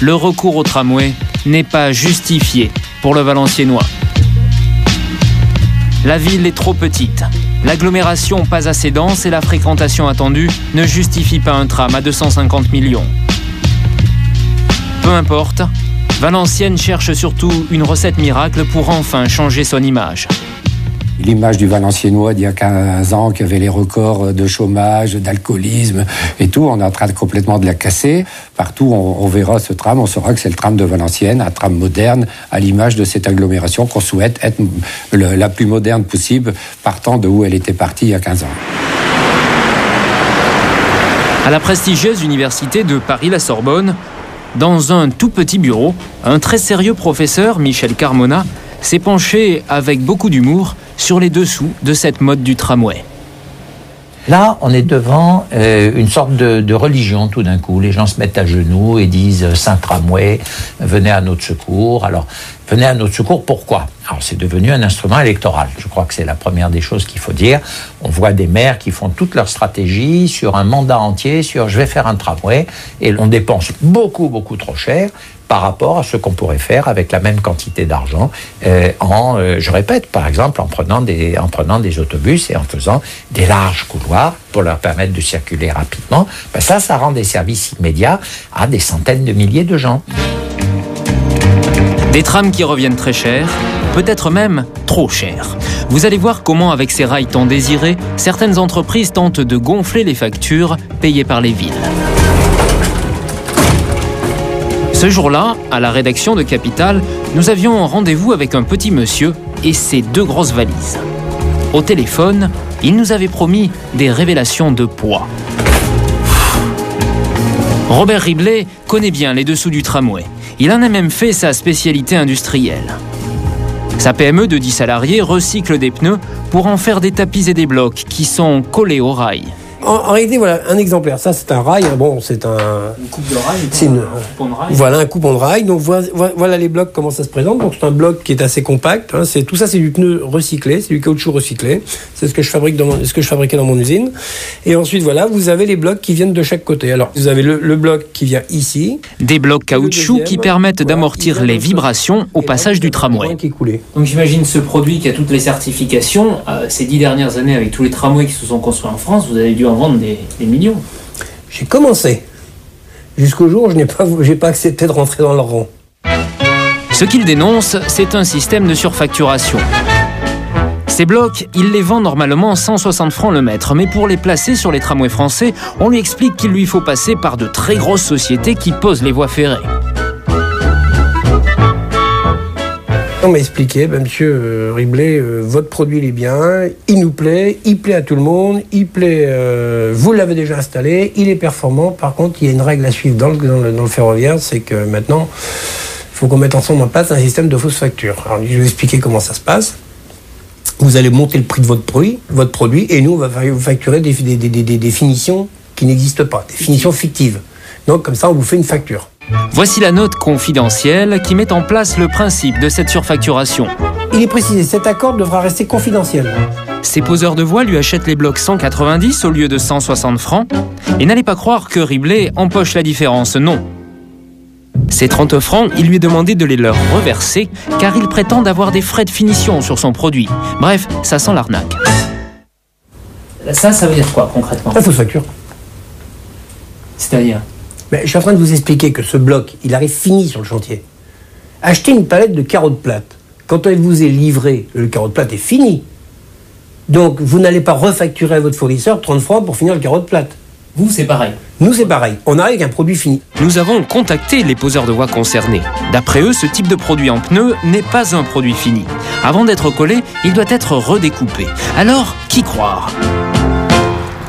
le recours au tramway n'est pas justifié pour le Valenciennois. La ville est trop petite, l'agglomération pas assez dense et la fréquentation attendue ne justifie pas un tram à 250 millions. Peu importe, Valenciennes cherche surtout une recette miracle pour enfin changer son image. L'image du Valenciennois d'il y a 15 ans, qui avait les records de chômage, d'alcoolisme et tout, on est en train complètement de la casser. Partout, on verra ce tram, on saura que c'est le tram de Valenciennes, un tram moderne, à l'image de cette agglomération qu'on souhaite être la plus moderne possible, partant de où elle était partie il y a 15 ans. À la prestigieuse université de Paris-la Sorbonne, dans un tout petit bureau, un très sérieux professeur, Michel Carmona, s'est penché avec beaucoup d'humour sur les dessous de cette mode du tramway. Là, on est devant une sorte de religion tout d'un coup. Les gens se mettent à genoux et disent « Saint Tramway, venez à notre secours ». Alors, venez à notre secours, pourquoi? Alors, c'est devenu un instrument électoral. Je crois que c'est la première des choses qu'il faut dire. On voit des maires qui font toute leur stratégie sur un mandat entier, sur « je vais faire un tramway » et on dépense beaucoup, beaucoup trop cher par rapport à ce qu'on pourrait faire avec la même quantité d'argent je répète, par exemple, en prenant des autobus et en faisant des larges couloirs pour leur permettre de circuler rapidement. Ça rend des services immédiats à des centaines de milliers de gens. Des trams qui reviennent très cher, peut-être même trop cher. Vous allez voir comment, avec ces rails tant désirés, certaines entreprises tentent de gonfler les factures payées par les villes. Ce jour-là, à la rédaction de Capital, nous avions rendez-vous avec un petit monsieur et ses 2 grosses valises. Au téléphone, il nous avait promis des révélations de poids. Robert Riblet connaît bien les dessous du tramway. Il en a même fait sa spécialité industrielle. Sa PME de 10 salariés recycle des pneus pour en faire des tapis et des blocs qui sont collés au rail. En réalité, voilà, un exemplaire. Ça, c'est un rail. Bon, c'est un... Une coupe de rail. C'est coupon de rail. Voilà, un coupon de rail. Donc, voilà les blocs, comment ça se présente. Donc, c'est un bloc qui est assez compact. Hein. Tout ça, c'est du pneu recyclé. C'est du caoutchouc recyclé. C'est ce que je fabriquais dans mon usine. Et ensuite, voilà, vous avez les blocs qui viennent de chaque côté. Alors, vous avez le bloc qui vient ici. Des blocs caoutchouc qui permettent d'amortir les vibrations au passage du tramway. Donc, j'imagine ce produit qui a toutes les certifications. Ces 10 dernières années, avec tous les tramways qui se sont construits en France, vous avez dû en vendre des millions. J'ai commencé. Jusqu'au jour où j'ai pas accepté de rentrer dans leur rang. Ce qu'il dénonce, c'est un système de surfacturation. Ces blocs, il les vend normalement 160 francs le mètre, mais pour les placer sur les tramways français, on lui explique qu'il lui faut passer par de très grosses sociétés qui posent les voies ferrées. On m'a expliqué, monsieur Riblet, votre produit il est bien, il nous plaît, il plaît à tout le monde, il plaît, vous l'avez déjà installé, il est performant. Par contre, il y a une règle à suivre dans le ferroviaire, c'est que maintenant, il faut qu'on mette ensemble en place un système de fausses factures. Alors, je vais expliquer comment ça se passe. vous allez monter le prix de votre produit, et nous, on va vous facturer des finitions qui n'existent pas, des finitions fictives. Donc, comme ça, on vous fait une facture. Voici la note confidentielle qui met en place le principe de cette surfacturation. Il est précisé, cet accord devra rester confidentiel. Ces poseurs de voix lui achètent les blocs 190 au lieu de 160 francs. Et n'allez pas croire que Riblet empoche la différence, non. Ces 30 francs, il lui est demandé de les leur reverser, car il prétend avoir des frais de finition sur son produit. Bref, ça sent l'arnaque. Ça veut dire quoi concrètement? Ça, fausse facture. C'est-à-dire? Mais je suis en train de vous expliquer que ce bloc, il arrive fini sur le chantier. Achetez une palette de carottes plates. Quand elle vous est livrée, le carotte plate est fini. Donc, vous n'allez pas refacturer à votre fournisseur 30 francs pour finir le carotte plate. Vous, c'est pareil. Nous, c'est pareil. On arrive avec un produit fini. Nous avons contacté les poseurs de voix concernés. D'après eux, ce type de produit en pneu n'est pas un produit fini. Avant d'être collé, il doit être redécoupé. Alors, qui croire ?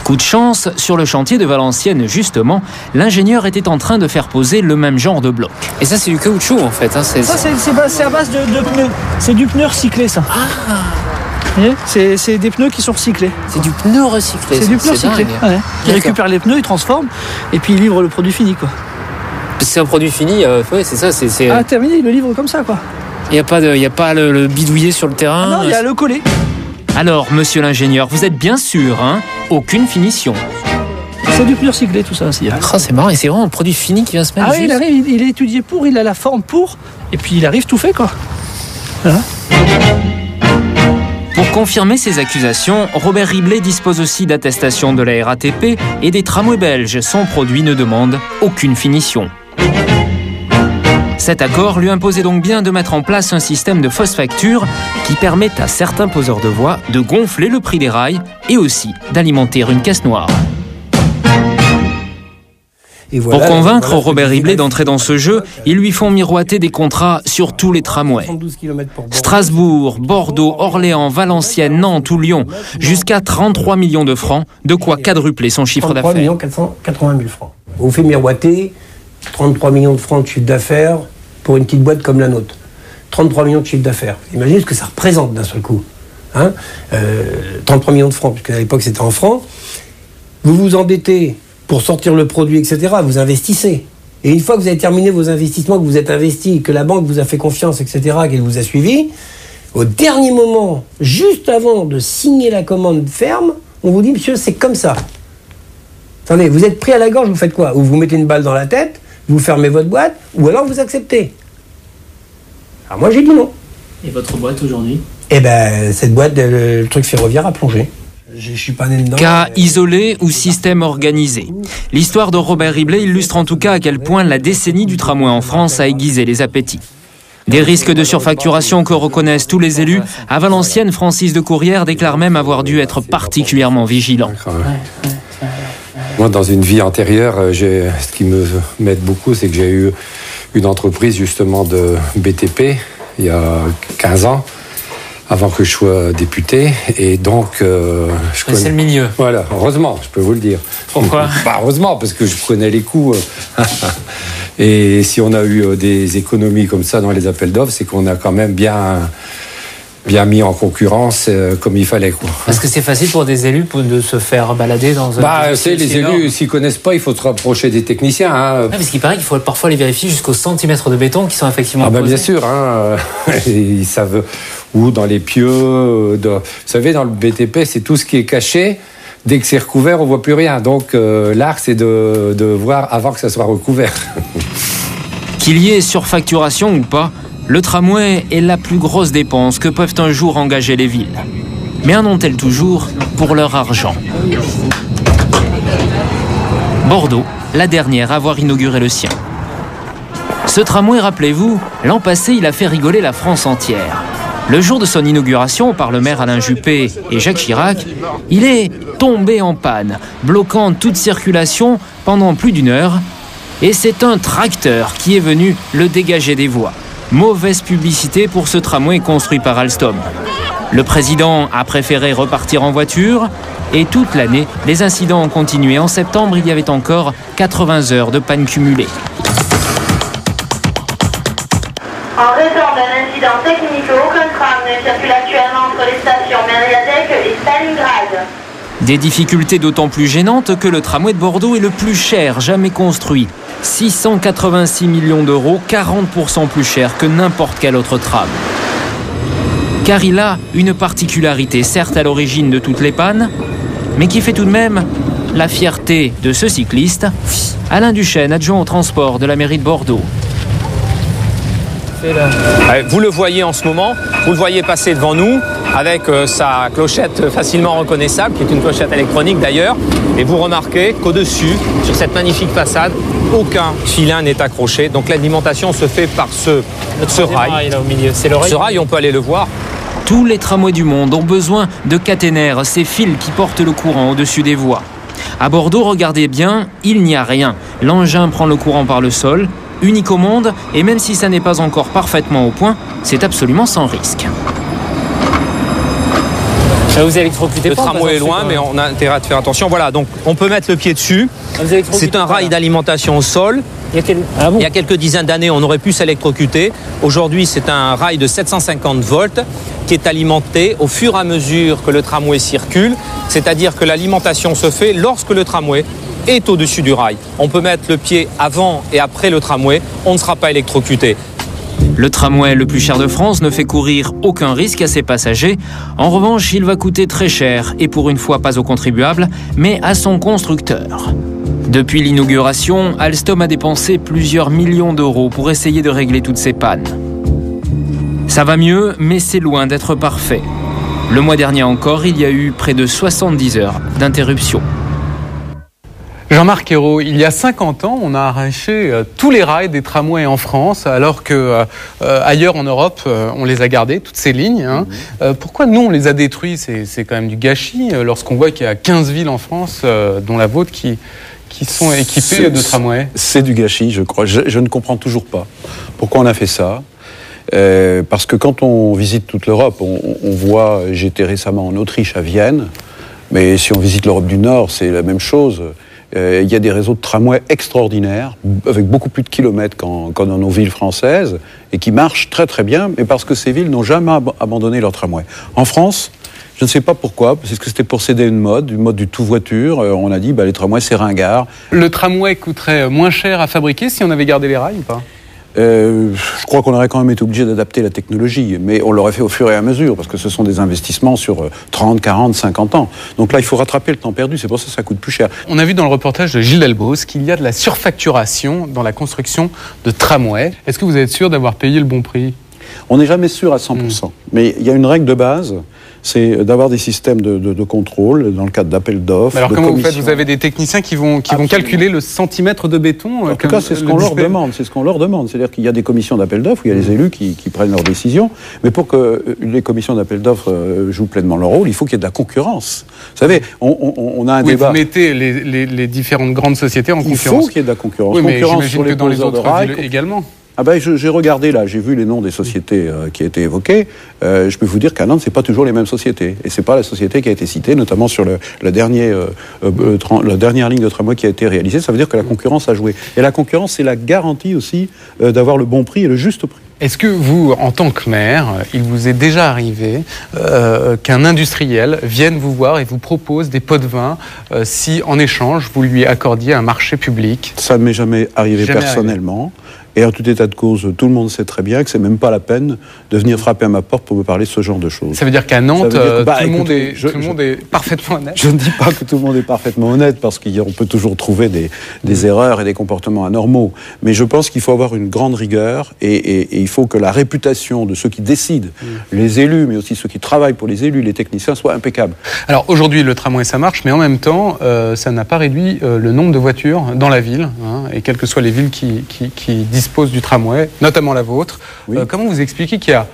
Coup de chance, sur le chantier de Valenciennes, justement, l'ingénieur était en train de faire poser le même genre de bloc. Et ça, c'est du caoutchouc, en fait. Hein, c'est à base de pneus. C'est du pneu recyclé, ça. Ah. C'est des pneus qui sont recyclés. C'est du pneu recyclé. C'est du pneu recyclé. Ouais. Ils récupèrent les pneus, ils transforment, et puis ils livrent le produit fini, quoi. C'est un produit fini, ouais, c'est ça. C'est... Ah, terminé, ils le livrent comme ça, quoi. Il n'y a pas le bidouillé sur le terrain. Ah non, il y a le collé. Alors, monsieur l'ingénieur, vous êtes bien sûr, hein ? Aucune finition. C'est du pneu recyclé, tout ça aussi. Oh, c'est marrant, et c'est vraiment un produit fini qui vient se mettre. Ah oui, il arrive, il est étudié pour, il a la forme pour, et puis il arrive tout fait, quoi. Voilà. Pour confirmer ces accusations, Robert Riblet dispose aussi d'attestations de la RATP et des tramways belges. Son produit ne demande aucune finition. Cet accord lui imposait donc bien de mettre en place un système de fausse facture qui permet à certains poseurs de voix de gonfler le prix des rails et aussi d'alimenter une caisse noire. Pour convaincre Robert Riblet d'entrer dans ce jeu, ils lui font miroiter des contrats sur tous les tramways. Strasbourg, Bordeaux, Orléans, Valenciennes, Nantes ou Lyon, jusqu'à 33 millions de francs, de quoi quadrupler son chiffre d'affaires. 33 480 000 francs. On vous fait miroiter 33 millions de francs de chiffre d'affaires pour une petite boîte comme la nôtre. 33 millions de chiffre d'affaires. Imaginez ce que ça représente d'un seul coup. 33 millions de francs, puisque à l'époque c'était en francs. Vous vous endettez pour sortir le produit, etc., vous investissez. Et une fois que vous avez terminé vos investissements, que vous êtes investi, que la banque vous a fait confiance, etc., qu'elle vous a suivi, au dernier moment, juste avant de signer la commande ferme, on vous dit, monsieur, c'est comme ça. Attendez, vous êtes pris à la gorge, vous faites quoi? Ou vous mettez une balle dans la tête, vous fermez votre boîte, ou alors vous acceptez. Alors moi, j'ai dit non. Et votre boîte aujourd'hui? Eh ben, cette boîte, le truc ferroviaire a plongé. Je suis pas né dedans. Cas isolé ou système organisé. L'histoire de Robert Riblet illustre en tout cas à quel point la décennie du tramway en France a aiguisé les appétits. Des risques de surfacturation que reconnaissent tous les élus. À Valenciennes, Francis de Courrières déclare même avoir dû être particulièrement vigilant. Moi, dans une vie antérieure, ce qui me m'aide beaucoup, c'est que j'ai eu une entreprise justement de BTP il y a 15 ans. Avant que je sois député, et donc je connais... C'est le milieu. Voilà, heureusement, je peux vous le dire. Pourquoi? Heureusement, parce que je connais les coûts. Et si on a eu des économies comme ça dans les appels d'offres, c'est qu'on a quand même bien mis en concurrence comme il fallait, quoi. Est-ce que c'est facile pour des élus de se faire balader dans un... les élus, s'ils connaissent pas, il faut se rapprocher des techniciens. Hein. Parce qu'il paraît qu'il faut parfois les vérifier jusqu'au centimètre de béton qui sont effectivement posés. Bien sûr, hein. Ils savent où dans les pieux. Vous savez, dans le BTP, c'est tout ce qui est caché. Dès que c'est recouvert, on voit plus rien. Donc l'art, c'est de voir avant que ça soit recouvert. Qu'il y ait surfacturation ou pas, le tramway est la plus grosse dépense que peuvent un jour engager les villes. Mais en ont-elles toujours pour leur argent? Bordeaux, la dernière à avoir inauguré le sien. Ce tramway, rappelez-vous, l'an passé, il a fait rigoler la France entière. Le jour de son inauguration par le maire Alain Juppé et Jacques Chirac, il est tombé en panne, bloquant toute circulation pendant plus d'1 heure. Et c'est un tracteur qui est venu le dégager des voies. Mauvaise publicité pour ce tramway construit par Alstom. Le président a préféré repartir en voiture et toute l'année, les incidents ont continué. En septembre, il y avait encore 80 heures de panne cumulée. En raison d'un incident technique, aucun tram ne circule actuellement entre les stations Mériadec et Stalingrad. Des difficultés d'autant plus gênantes que le tramway de Bordeaux est le plus cher jamais construit. 686 millions d'euros, 40% plus cher que n'importe quel autre tram. Car il a une particularité, certes à l'origine de toutes les pannes, mais qui fait tout de même la fierté de ce cycliste, Alain Duchesne, adjoint au transport de la mairie de Bordeaux. Vous le voyez en ce moment, vous le voyez passer devant nous avec sa clochette facilement reconnaissable, qui est une clochette électronique d'ailleurs, et vous remarquez qu'au-dessus, sur cette magnifique façade, aucun filin n'est accroché, donc l'alimentation se fait par ce rail. Là, au milieu. C'est l'oreille. Ce rail, on peut aller le voir. Tous les tramways du monde ont besoin de caténaires, ces fils qui portent le courant au-dessus des voies. À Bordeaux, regardez bien, il n'y a rien. L'engin prend le courant par le sol, unique au monde, et même si ça n'est pas encore parfaitement au point, c'est absolument sans risque. Ça vous électrocutez Le tramway est loin, mais on a intérêt à faire attention. Voilà, donc on peut mettre le pied dessus. C'est un rail d'alimentation au sol. Il y a quelques dizaines d'années, on aurait pu s'électrocuter. Aujourd'hui, c'est un rail de 750 volts qui est alimenté au fur et à mesure que le tramway circule. C'est-à-dire que l'alimentation se fait lorsque le tramway est au-dessus du rail. On peut mettre le pied avant et après le tramway, on ne sera pas électrocuté. Le tramway le plus cher de France ne fait courir aucun risque à ses passagers. En revanche, il va coûter très cher, et pour une fois pas aux contribuables, mais à son constructeur. Depuis l'inauguration, Alstom a dépensé plusieurs millions d'euros pour essayer de régler toutes ces pannes. Ça va mieux, mais c'est loin d'être parfait. Le mois dernier encore, il y a eu près de 70 heures d'interruption. Jean-Marc Ayrault, il y a 50 ans, on a arraché tous les rails des tramways en France, alors que ailleurs en Europe, on les a gardés, toutes ces lignes. Hein. Pourquoi nous, on les a détruits? C'est quand même du gâchis, lorsqu'on voit qu'il y a 15 villes en France, dont la vôtre, qui sont équipées de tramways. C'est du gâchis, je crois. Je ne comprends toujours pas pourquoi on a fait ça. Parce que quand on visite toute l'Europe, on voit, j'étais récemment en Autriche, à Vienne, mais si on visite l'Europe du Nord, c'est la même chose. Il y a des réseaux de tramways extraordinaires, avec beaucoup plus de kilomètres qu'en dans nos villes françaises, et qui marchent très très bien, mais parce que ces villes n'ont jamais abandonné leur tramway. En France, je ne sais pas pourquoi, parce que c'était pour céder une mode, du tout-voiture. On a dit, les tramways, c'est ringard. Le tramway coûterait moins cher à fabriquer si on avait gardé les rails ou pas ? Je crois qu'on aurait quand même été obligé d'adapter la technologie, mais on l'aurait fait au fur et à mesure, parce que ce sont des investissements sur 30, 40, 50 ans. Donc là, il faut rattraper le temps perdu, c'est pour ça que ça coûte plus cher. On a vu dans le reportage de Gilles Delbos qu'il y a de la surfacturation dans la construction de tramways. Est-ce que vous êtes sûr d'avoir payé le bon prix ? On n'est jamais sûr à 100%, mais il y a une règle de base, c'est d'avoir des systèmes de contrôle dans le cadre d'appels d'offres. Alors comment vous faites ? Vous avez des techniciens qui vont calculer le centimètre de béton ? En tout cas, c'est ce qu'on leur demande. C'est ce qu'on leur demande. C'est-à-dire qu'il y a des commissions d'appels d'offres où il y a les élus qui prennent leurs décisions. Mais pour que les commissions d'appels d'offres jouent pleinement leur rôle, il faut qu'il y ait de la concurrence. Vous savez, on a un débat. Vous mettez les différentes grandes sociétés en concurrence. Il faut qu'il y ait de la concurrence. Oui, mais concurrence j'imagine que dans les autres villes également. J'ai regardé là, j'ai vu les noms des sociétés qui étaient évoquées. Je peux vous dire qu'à Nantes, c'est pas toujours les mêmes sociétés, et c'est pas la société qui a été citée, notamment sur la dernière ligne de tramway qui a été réalisée. Ça veut dire que la concurrence a joué, et la concurrence, c'est la garantie aussi d'avoir le bon prix et le juste prix. Est-ce que vous, en tant que maire, il vous est déjà arrivé qu'un industriel vienne vous voir et vous propose des pots de vin si, en échange, vous lui accordiez un marché public ? Ça ne m'est jamais arrivé personnellement. Et en tout état de cause, tout le monde sait très bien que c'est même pas la peine de venir frapper à ma porte pour me parler de ce genre de choses. Ça veut dire qu'à Nantes, tout le monde est parfaitement honnête. Je ne dis pas que tout le monde est parfaitement honnête, parce qu'on peut toujours trouver des erreurs et des comportements anormaux. Mais je pense qu'il faut avoir une grande rigueur, et il faut que la réputation de ceux qui décident, les élus, mais aussi ceux qui travaillent pour les élus, les techniciens, soit impeccable. Alors aujourd'hui, le tramway, ça marche, mais en même temps, ça n'a pas réduit le nombre de voitures dans la ville, et quelles que soient les villes qui disposent du tramway, notamment la vôtre. Oui. Comment vous expliquez qu'il y a,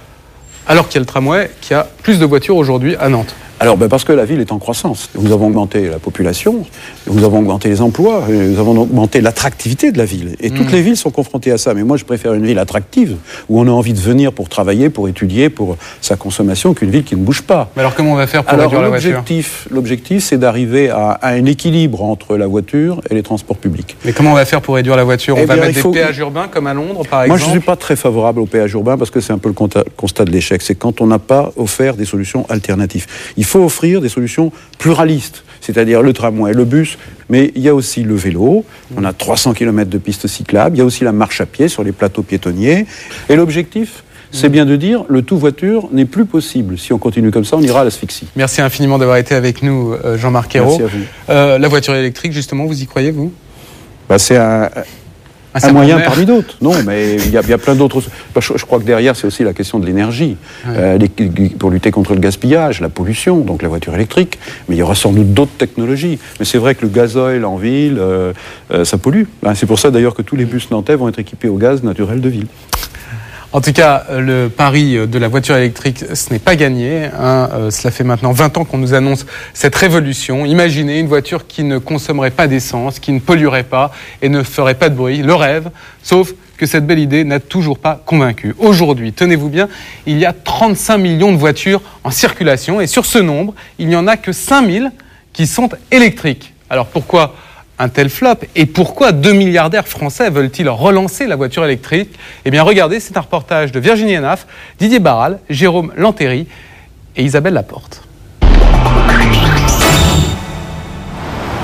alors qu'il y a le tramway, qu'il y a plus de voitures aujourd'hui à Nantes ? Alors, parce que la ville est en croissance. Nous avons augmenté la population, nous avons augmenté les emplois, nous avons augmenté l'attractivité de la ville. Et toutes les villes sont confrontées à ça. Mais moi, je préfère une ville attractive, où on a envie de venir pour travailler, pour étudier, pour sa consommation, qu'une ville qui ne bouge pas. Mais alors, comment on va faire pour réduire la voiture ? L'objectif, c'est d'arriver à un équilibre entre la voiture et les transports publics. Mais comment on va faire pour réduire la voiture ? On va mettre des péages urbains, comme à Londres, par exemple ? Moi, je ne suis pas très favorable aux péages urbains, parce que c'est un peu le constat de l'échec. C'est quand on n'a pas offert des solutions alternatives. Il faut offrir des solutions pluralistes, c'est-à-dire le tramway, le bus, mais il y a aussi le vélo. On a 300 km de pistes cyclables, il y a aussi la marche à pied sur les plateaux piétonniers. Et l'objectif, c'est bien de dire, le tout voiture n'est plus possible. Si on continue comme ça, on ira à l'asphyxie. Merci infiniment d'avoir été avec nous, Jean-Marc Ayrault. Merci à vous. La voiture électrique, justement, vous y croyez, vous ? C'est un moyen parmi d'autres. Non, mais il y a plein d'autres. Je crois que derrière, c'est aussi la question de l'énergie. Pour lutter contre le gaspillage, la pollution, donc la voiture électrique. Mais il y aura sans doute d'autres technologies. Mais c'est vrai que le gasoil en ville, ça pollue. C'est pour ça d'ailleurs que tous les bus nantais vont être équipés au gaz naturel de ville. En tout cas, le pari de la voiture électrique, ce n'est pas gagné. Cela fait maintenant 20 ans qu'on nous annonce cette révolution. Imaginez une voiture qui ne consommerait pas d'essence, qui ne polluerait pas et ne ferait pas de bruit. Le rêve, sauf que cette belle idée n'a toujours pas convaincu. Aujourd'hui, tenez-vous bien, il y a 35 millions de voitures en circulation et sur ce nombre, il n'y en a que 5000 qui sont électriques. Alors pourquoi un tel flop? Et pourquoi 2 milliardaires français veulent-ils relancer la voiture électrique? Eh bien, regardez, c'est un reportage de Virginie Enaf, Didier Barral, Jérôme Lantéry et Isabelle Laporte.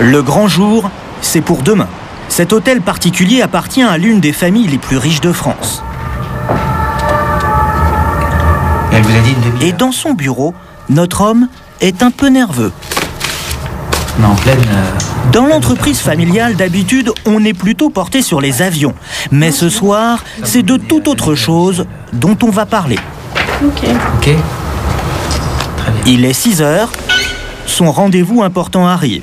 Le grand jour, c'est pour demain. Cet hôtel particulier appartient à l'une des familles les plus riches de France. Elle vous a dit une demi-heure. Et dans son bureau, notre homme est un peu nerveux. En pleine, Dans l'entreprise familiale, d'habitude, on est plutôt porté sur les avions. Mais ce soir, c'est de toute autre chose dont on va parler. Ok. Il est 6 heures. Son rendez-vous important arrive.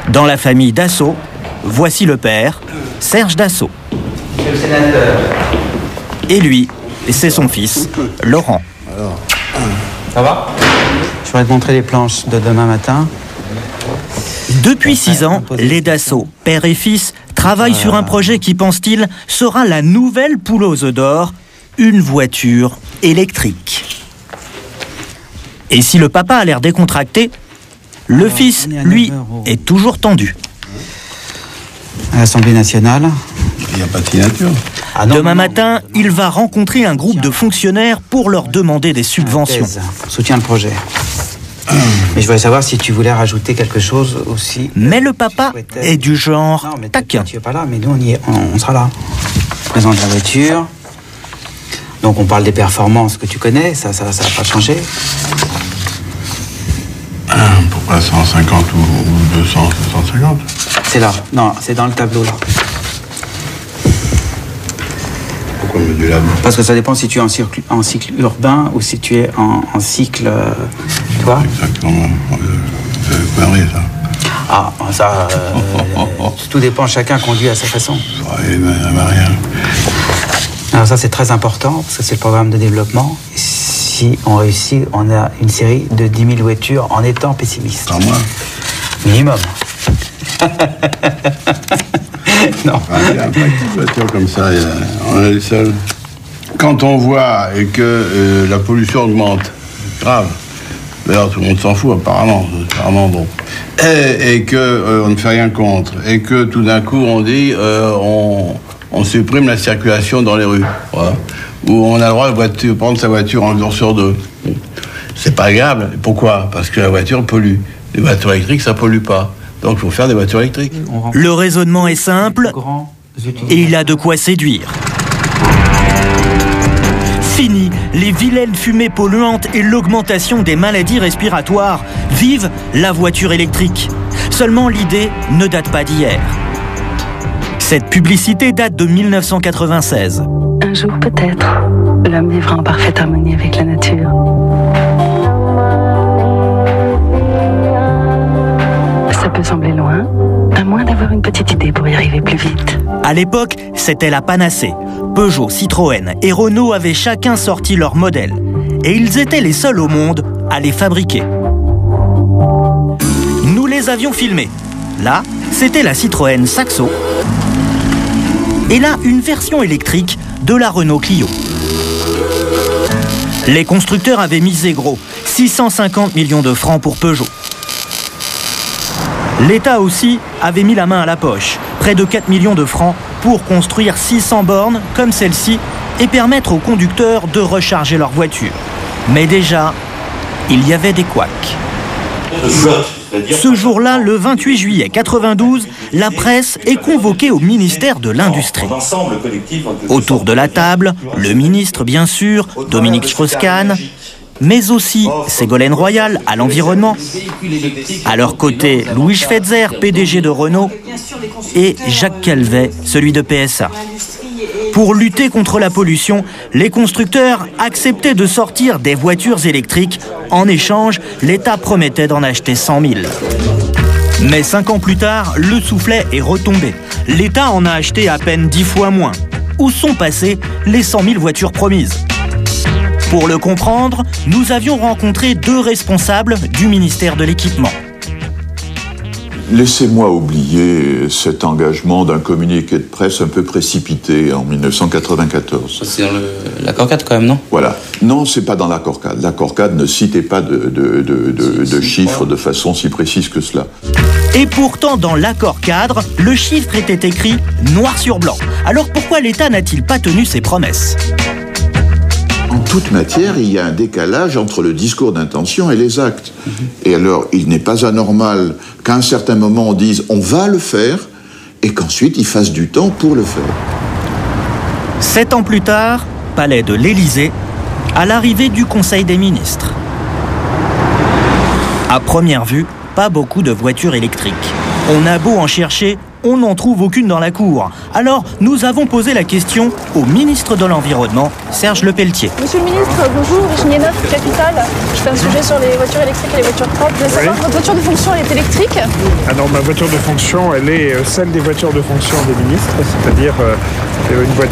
Dans la famille Dassault, voici le père, Serge Dassault. Monsieur le sénateur. Et lui, c'est son fils, Laurent. Ça va? Je vais te montrer les planches de demain matin. Depuis 6 ans, les Dassault, père et fils, travaillent sur un projet qui, pense-t-il, sera la nouvelle poule aux œufs d'or, une voiture électrique. Et si le papa a l'air décontracté, le fils, lui, est toujours tendu. À l'Assemblée nationale. Il n'y a pas de signature. Demain matin, il va rencontrer un groupe de fonctionnaires pour leur demander des subventions. Soutiens le projet. Mais je voulais savoir si tu voulais rajouter quelque chose aussi. Mais le papa est du genre taquin. Tu n'es pas là, mais nous on sera là. Je présente la voiture. Donc on parle des performances que tu connais, ça va pas changer. Pourquoi 150 ou 200, 150? C'est là, non, c'est dans le tableau là. Pourquoi me dis là? Parce que ça dépend si tu es en cycle urbain ou si tu es en cycle. Tu vois? Exactement. C'est connerie ça. Ah, ça. Tout dépend, chacun conduit à sa façon. Ouais, mais rien. Alors ça c'est très important, parce que c'est le programme de développement. Si on réussit, on a une série de 10 000 voitures en étant pessimiste. Par mois? Minimum. Non. Il y a un paquet de voitures comme ça, on est les seuls. Quand on voit et que la pollution augmente, grave. D'ailleurs, tout le monde s'en fout, apparemment bon. Et que on ne fait rien contre. Et que tout d'un coup, on dit on supprime la circulation dans les rues. Voilà. Où on a le droit de prendre sa voiture un jour sur deux. C'est pas agréable. Pourquoi? Parce que la voiture pollue. Les voitures électriques, ça pollue pas. Donc il faut faire des voitures électriques. Le raisonnement est simple et il a de quoi séduire. Fini les vilaines fumées polluantes et l'augmentation des maladies respiratoires. Vive la voiture électrique. Seulement l'idée ne date pas d'hier. Cette publicité date de 1996. Un jour peut-être, l'homme vivra en parfaite harmonie avec la nature. Ça peut sembler loin, à moins d'avoir une petite idée pour y arriver plus vite. À l'époque, c'était la panacée. Peugeot, Citroën et Renault avaient chacun sorti leur modèle. Et ils étaient les seuls au monde à les fabriquer. Nous les avions filmés. Là, c'était la Citroën Saxo. Et là, une version électrique de la Renault Clio. Les constructeurs avaient misé gros, 650 millions de francs pour Peugeot. L'État aussi avait mis la main à la poche, près de 4 millions de francs pour construire 600 bornes comme celle-ci et permettre aux conducteurs de recharger leur voiture. Mais déjà, il y avait des couacs. Ce jour-là, le 28 juillet 92, la presse est convoquée au ministère de l'Industrie. Autour de la table, le ministre bien sûr, Dominique Strauss-Kahn, mais aussi Ségolène Royal à l'environnement. À leur côté, Louis Schweitzer, PDG de Renault, et Jacques Calvet, celui de PSA. Pour lutter contre la pollution, les constructeurs acceptaient de sortir des voitures électriques. En échange, l'État promettait d'en acheter 100 000. Mais 5 ans plus tard, le soufflet est retombé. L'État en a acheté à peine 10 fois moins. Où sont passées les 100 000 voitures promises ? Pour le comprendre, nous avions rencontré 2 responsables du ministère de l'Équipement. Laissez-moi oublier cet engagement d'un communiqué de presse un peu précipité en 1994. C'est dans l'accord cadre quand même, non ? Voilà. Non, c'est pas dans l'accord cadre. L'accord cadre ne citait pas de chiffres de façon si précise que cela. Et pourtant, dans l'accord cadre, le chiffre était écrit noir sur blanc. Alors pourquoi l'État n'a-t-il pas tenu ses promesses ? En toute matière, il y a un décalage entre le discours d'intention et les actes. Et alors, il n'est pas anormal qu'à un certain moment, on dise « on va le faire » et qu'ensuite, il fasse du temps pour le faire. 7 ans plus tard, palais de l'Élysée, à l'arrivée du Conseil des ministres. À première vue, pas beaucoup de voitures électriques. On a beau en chercher, on n'en trouve aucune dans la cour. Alors, nous avons posé la question au ministre de l'Environnement, Serge Lepelletier. Monsieur le ministre, bonjour, Virginie Neuf, Capital. Je fais un sujet sur les voitures électriques et les voitures propres. Je voulais savoir, votre voiture de fonction, elle est électrique ? Alors, ma voiture de fonction, elle est celle des voitures de fonction des ministres, c'est-à-dire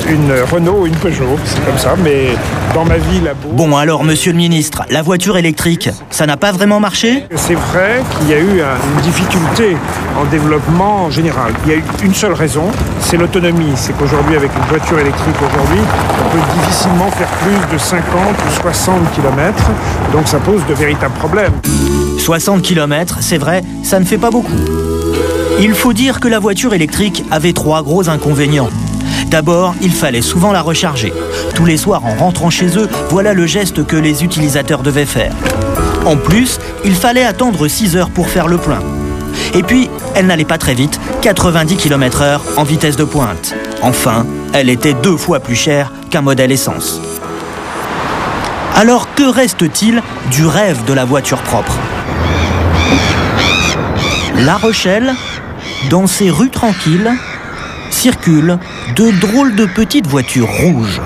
une Renault ou une Peugeot, c'est comme ça, mais dans ma vie, là-bas... Bon, alors, monsieur le ministre, la voiture électrique, ça n'a pas vraiment marché ? C'est vrai qu'il y a eu une difficulté en développement en général. Il y a eu une seule raison, c'est l'autonomie. C'est qu'aujourd'hui, avec une voiture électrique aujourd'hui, on peut difficilement faire plus de 50 ou 60 km. Donc ça pose de véritables problèmes. 60 km, c'est vrai, ça ne fait pas beaucoup. Il faut dire que la voiture électrique avait 3 gros inconvénients. D'abord, il fallait souvent la recharger. Tous les soirs, en rentrant chez eux, voilà le geste que les utilisateurs devaient faire. En plus, il fallait attendre 6 heures pour faire le plein. Et puis, elle n'allait pas très vite, 90 km/h en vitesse de pointe. Enfin, elle était 2 fois plus chère qu'un modèle essence. Alors, que reste-t-il du rêve de la voiture propre ? La Rochelle, dans ses rues tranquilles, circulent de drôles de petites voitures rouges.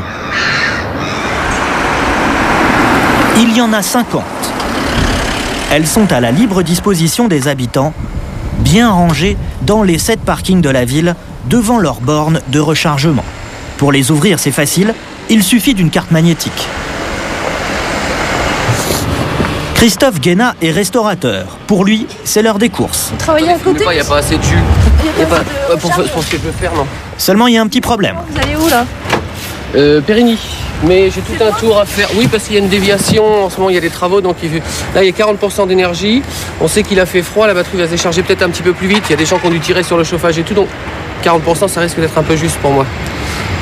Il y en a 50. Elles sont à la libre disposition des habitants, bien rangées dans les 7 parkings de la ville, devant leurs bornes de rechargement. Pour les ouvrir, c'est facile, il suffit d'une carte magnétique. Christophe Guéna est restaurateur. Pour lui, c'est l'heure des courses. Vous travaillez à côté ? Il n'y a pas assez de jus. Il y a pas pour ce que je peux faire, non. Seulement, il y a un petit problème. Vous allez où, là ? Périgny. Mais j'ai tout un tour à faire. Oui, parce qu'il y a une déviation. En ce moment, il y a des travaux. Donc là, il y a 40% d'énergie. On sait qu'il a fait froid. La batterie va se décharger peut-être un petit peu plus vite. Il y a des gens qui ont dû tirer sur le chauffage et tout. Donc 40%, ça risque d'être un peu juste pour moi.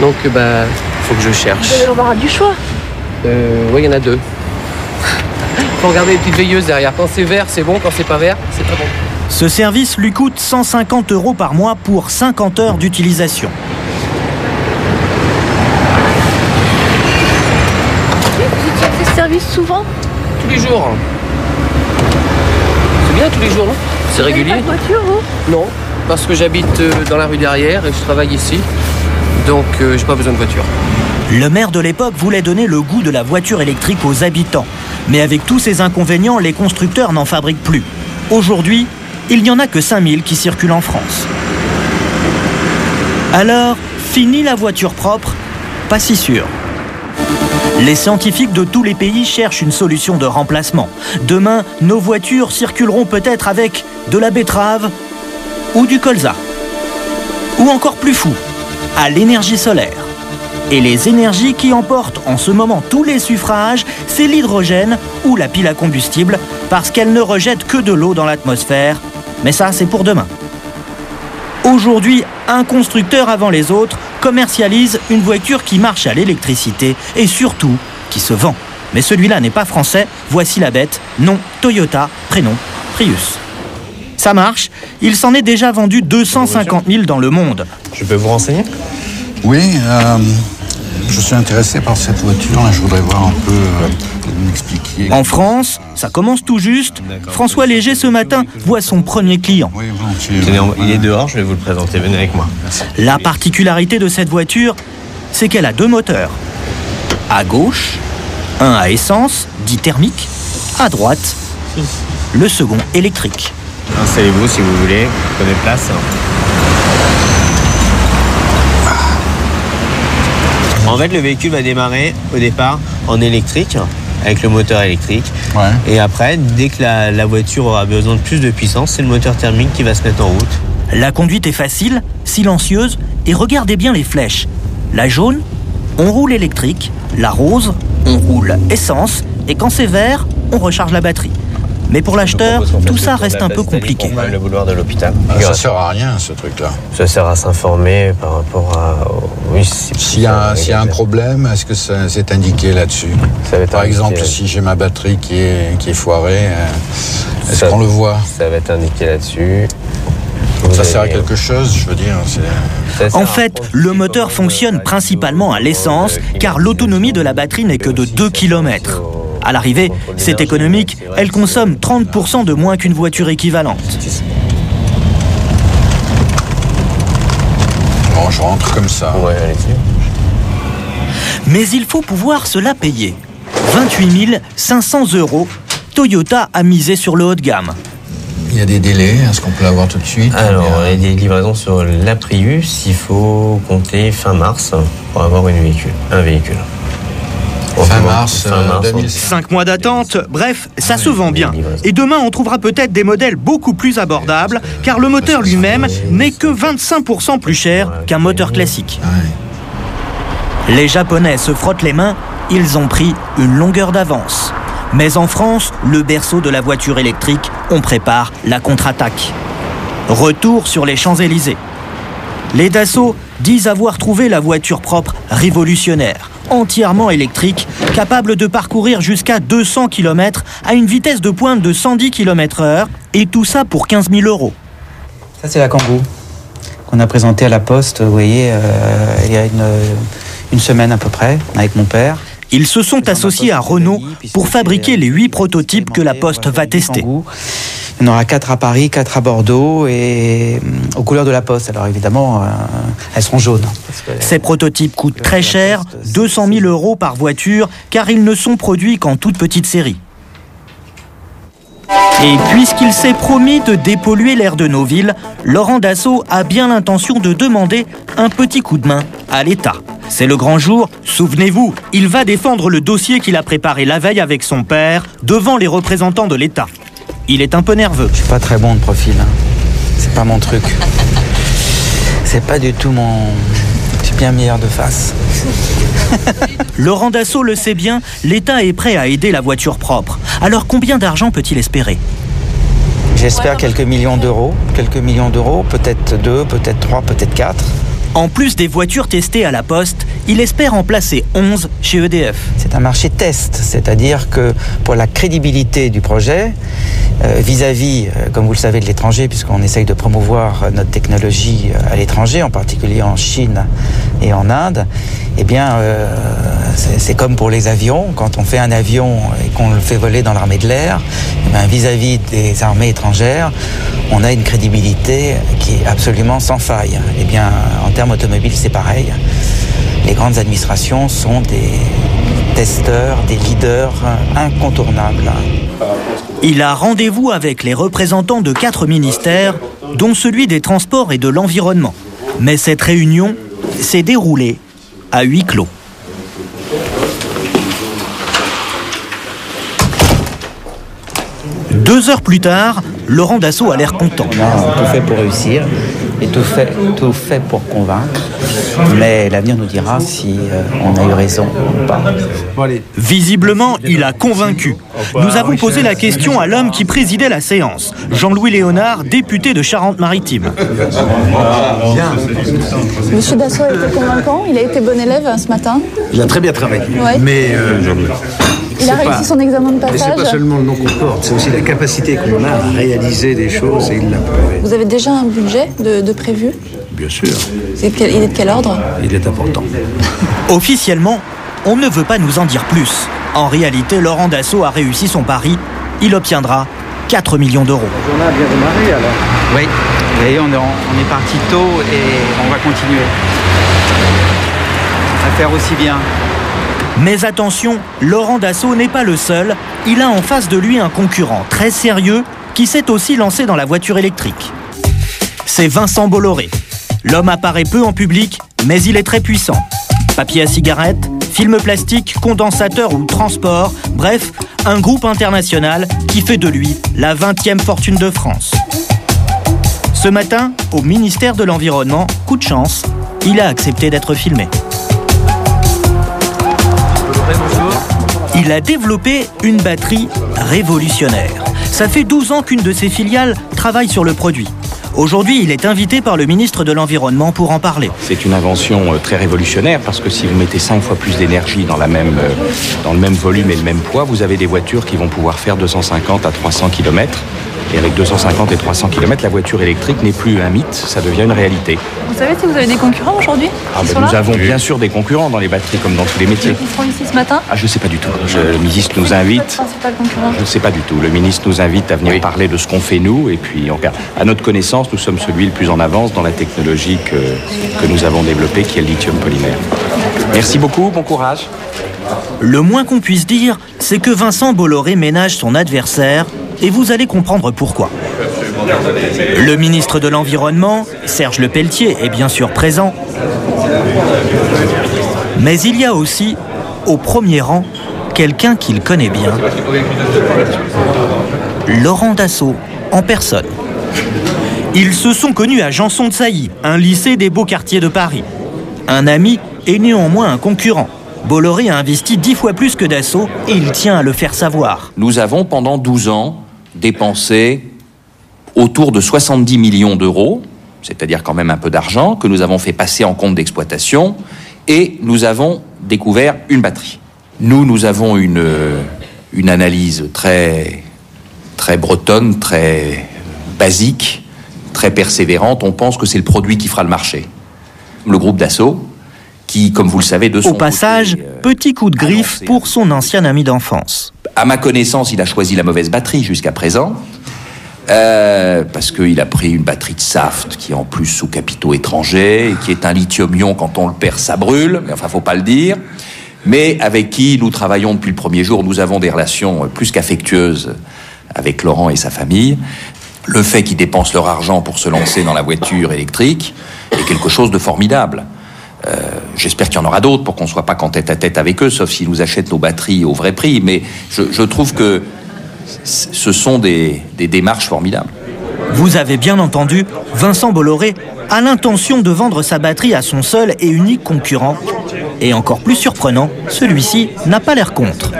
Donc, faut que je cherche. Vous avez l'embarras du choix ? Oui, il y en a 2. Faut regarder les petites veilleuses derrière. Quand c'est vert, c'est bon. Quand c'est pas vert, c'est très bon. Ce service lui coûte 150 € par mois pour 50 heures d'utilisation. Vous utilisez ce service souvent ? Tous les jours. C'est bien tous les jours, non ? C'est régulier. Vous n'avez pas de voiture, vous ? Non, parce que j'habite dans la rue derrière et je travaille ici. Donc, j'ai pas besoin de voiture. Le maire de l'époque voulait donner le goût de la voiture électrique aux habitants. Mais avec tous ces inconvénients, les constructeurs n'en fabriquent plus. Aujourd'hui, il n'y en a que 5000 qui circulent en France. Alors, fini la voiture propre ? Pas si sûr. Les scientifiques de tous les pays cherchent une solution de remplacement. Demain, nos voitures circuleront peut-être avec de la betterave ou du colza. Ou encore plus fou, à l'énergie solaire. Et les énergies qui emportent en ce moment tous les suffrages, c'est l'hydrogène ou la pile à combustible, parce qu'elle ne rejette que de l'eau dans l'atmosphère. Mais ça, c'est pour demain. Aujourd'hui, un constructeur avant les autres commercialise une voiture qui marche à l'électricité et surtout qui se vend. Mais celui-là n'est pas français, voici la bête, nom Toyota, prénom Prius. Ça marche, il s'en est déjà vendu 250 000 dans le monde. Je peux vous renseigner? Oui, je suis intéressé par cette voiture et je voudrais voir un peu m'expliquer. En France, ça commence tout juste. François Léger, ce matin, voit son premier client. Oui, volontiers. Tenez, il est dehors, je vais vous le présenter. Venez avec moi. La particularité de cette voiture, c'est qu'elle a 2 moteurs. À gauche, un à essence, dit thermique. À droite, le second électrique. Installez-vous si vous voulez, prenez place. En fait, le véhicule va démarrer au départ en électrique, avec le moteur électrique. Ouais. Et après, dès que la voiture aura besoin de plus de puissance, c'est le moteur thermique qui va se mettre en route. La conduite est facile, silencieuse, et regardez bien les flèches. La jaune, on roule électrique. La rose, on roule essence. Et quand c'est vert, on recharge la batterie. Mais pour l'acheteur, tout ça reste un peu compliqué. Le boulevard de l'hôpital. Ça sert à rien, ce truc-là. Ça sert à s'informer par rapport à... Oui, s'il y a un problème, est-ce que c'est indiqué là-dessus? Par exemple, si j'ai ma batterie qui est foirée, est-ce qu'on le voit? Ça va être indiqué là-dessus. Ça sert à quelque chose, je veux dire. En fait, le moteur fonctionne principalement à l'essence, car l'autonomie de la batterie n'est que de 2 km. À l'arrivée, c'est économique, elle consomme 30% de moins qu'une voiture équivalente. Bon, je rentre comme ça. Ouais, allez-y. Mais il faut pouvoir se la payer. 28 500 €, Toyota a misé sur le haut de gamme. Il y a des délais, est-ce qu'on peut l'avoir tout de suite? Alors, il y a des livraisons sur la Prius, il faut compter fin mars pour avoir un véhicule. Fin mars 2005. 5 mois d'attente, bref, ça se vend bien. Et demain, on trouvera peut-être des modèles beaucoup plus abordables, car le moteur lui-même n'est que 25% plus cher qu'un moteur classique. Les Japonais se frottent les mains, ils ont pris une longueur d'avance. Mais en France, le berceau de la voiture électrique, on prépare la contre-attaque. Retour sur les Champs-Élysées. Les Dassault disent avoir trouvé la voiture propre révolutionnaire, entièrement électrique, capable de parcourir jusqu'à 200 km à une vitesse de pointe de 110 km/h, et tout ça pour 15 000 €. Ça, c'est la Kangoo qu'on a présentée à la Poste, vous voyez, il y a une semaine à peu près, avec mon père. Ils se sont associés à Renault pour fabriquer les 8 prototypes que la Poste va tester. Il y en aura 4 à Paris, 4 à Bordeaux et aux couleurs de la Poste. Alors évidemment, elles seront jaunes. Ces prototypes coûtent très cher, 200 000 € par voiture, car ils ne sont produits qu'en toute petite série. Et puisqu'il s'est promis de dépolluer l'air de nos villes, Laurent Dassault a bien l'intention de demander un petit coup de main à l'État. C'est le grand jour, souvenez-vous, il va défendre le dossier qu'il a préparé la veille avec son père devant les représentants de l'État. Il est un peu nerveux. Je suis pas très bon de profil, hein. C'est pas mon truc. C'est pas du tout mon... Je suis bien meilleur de face. Laurent Dassault le sait bien, l'État est prêt à aider la voiture propre. Alors combien d'argent peut-il espérer? J'espère quelques millions d'euros, peut-être 2, peut-être 3, peut-être 4. En plus des voitures testées à la Poste, il espère en placer 11 chez EDF. C'est un marché test, c'est-à-dire que pour la crédibilité du projet, vis-à-vis, comme vous le savez, de l'étranger, puisqu'on essaye de promouvoir notre technologie à l'étranger, en particulier en Chine et en Inde, eh bien, c'est comme pour les avions. Quand on fait un avion et qu'on le fait voler dans l'armée de l'air, eh bien, vis-à-vis des armées étrangères, on a une crédibilité qui est absolument sans faille. Eh bien, en termes automobiles, c'est pareil. Les grandes administrations sont des testeurs, des leaders incontournables. Il a rendez-vous avec les représentants de 4 ministères, dont celui des Transports et de l'Environnement. Mais cette réunion s'est déroulée à huis clos. 2 heures plus tard, Laurent Dassault a l'air content. On a tout fait pour réussir et tout fait pour convaincre. Mais l'avenir nous dira si on a eu raison ou pas. Visiblement, il a convaincu. Nous avons posé la question à l'homme qui présidait la séance, Jean-Louis Léonard, député de Charente-Maritime. Monsieur Dassault a été convaincant, il a été bon élève ce matin. Il a très bien travaillé, ouais. Mais il a réussi son examen de passage. C'est pas seulement le nom qu'on porte, c'est aussi la capacité qu'on a à réaliser des choses et il l'a prouvé. Vous avez déjà un budget de prévu? Bien sûr. Il est de quel ordre? Il est important. Officiellement, on ne veut pas nous en dire plus. En réalité, Laurent Dassault a réussi son pari. Il obtiendra 4 millions d'euros. On a bien démarré alors. Oui, et on est parti tôt et on va continuer à faire aussi bien. Mais attention, Laurent Dassault n'est pas le seul. Il a en face de lui un concurrent très sérieux qui s'est aussi lancé dans la voiture électrique. C'est Vincent Bolloré. L'homme apparaît peu en public, mais il est très puissant. Papier à cigarette, film plastique, condensateur ou transport, bref, un groupe international qui fait de lui la 20e fortune de France. Ce matin, au ministère de l'Environnement, coup de chance, il a accepté d'être filmé. Il a développé une batterie révolutionnaire. Ça fait 12 ans qu'une de ses filiales travaille sur le produit. Aujourd'hui, il est invité par le ministre de l'Environnement pour en parler. C'est une invention très révolutionnaire parce que si vous mettez 5 fois plus d'énergie dans le même volume et le même poids, vous avez des voitures qui vont pouvoir faire 250 à 300 km. Et avec 250 et 300 km, la voiture électrique n'est plus un mythe, ça devient une réalité. Vous savez si vous avez des concurrents aujourd'hui? Nous avons bien sûr des concurrents dans les batteries comme dans tous les métiers. Ils seront ici ce matin? Je ne sais pas du tout. Le ministre nous invite. Je ne sais pas du tout. Le ministre nous invite à venir parler de ce qu'on fait nous. Et puis, à notre connaissance, nous sommes celui le plus en avance dans la technologie que nous avon développée, qui est le lithium polymère. Merci beaucoup, bon courage. Le moins qu'on puisse dire, c'est que Vincent Bolloré ménage son adversaire, et vous allez comprendre pourquoi. Le ministre de l'Environnement, Serge Lepelletier, est bien sûr présent. Mais il y a aussi, au premier rang, quelqu'un qu'il connaît bien. Laurent Dassault, en personne. Ils se sont connus à Janson-de-Sailly, un lycée des beaux quartiers de Paris. Un ami et néanmoins un concurrent. Bolloré a investi 10 fois plus que Dassault et il tient à le faire savoir. Nous avons pendant 12 ans dépensé autour de 70 millions d'euros, c'est-à-dire quand même un peu d'argent, que nous avons fait passer en compte d'exploitation, et nous avons découvert une batterie. Nous avons une analyse très bretonne, très basique, très persévérante. On pense que c'est le produit qui fera le marché. Le groupe Dassault, qui, comme vous le savez, de son côté... Au passage, petit coup de griffe pour son ancien ami d'enfance. À ma connaissance, il a choisi la mauvaise batterie jusqu'à présent, parce qu'il a pris une batterie de Saft, qui est en plus sous capitaux étrangers, et qui est un lithium-ion, quand on le perd, ça brûle, mais enfin, faut pas le dire, mais avec qui nous travaillons depuis le premier jour. Nous avons des relations plus qu'affectueuses avec Laurent et sa famille. Le fait qu'ils dépensent leur argent pour se lancer dans la voiture électrique est quelque chose de formidable. J'espère qu'il y en aura d'autres pour qu'on ne soit pas qu'en tête-à-tête avec eux, sauf s'ils nous achètent nos batteries au vrai prix. Mais je trouve que ce sont des démarches formidables. Vous avez bien entendu, Vincent Bolloré a l'intention de vendre sa batterie à son seul et unique concurrent. Et encore plus surprenant, celui-ci n'a pas l'air contre.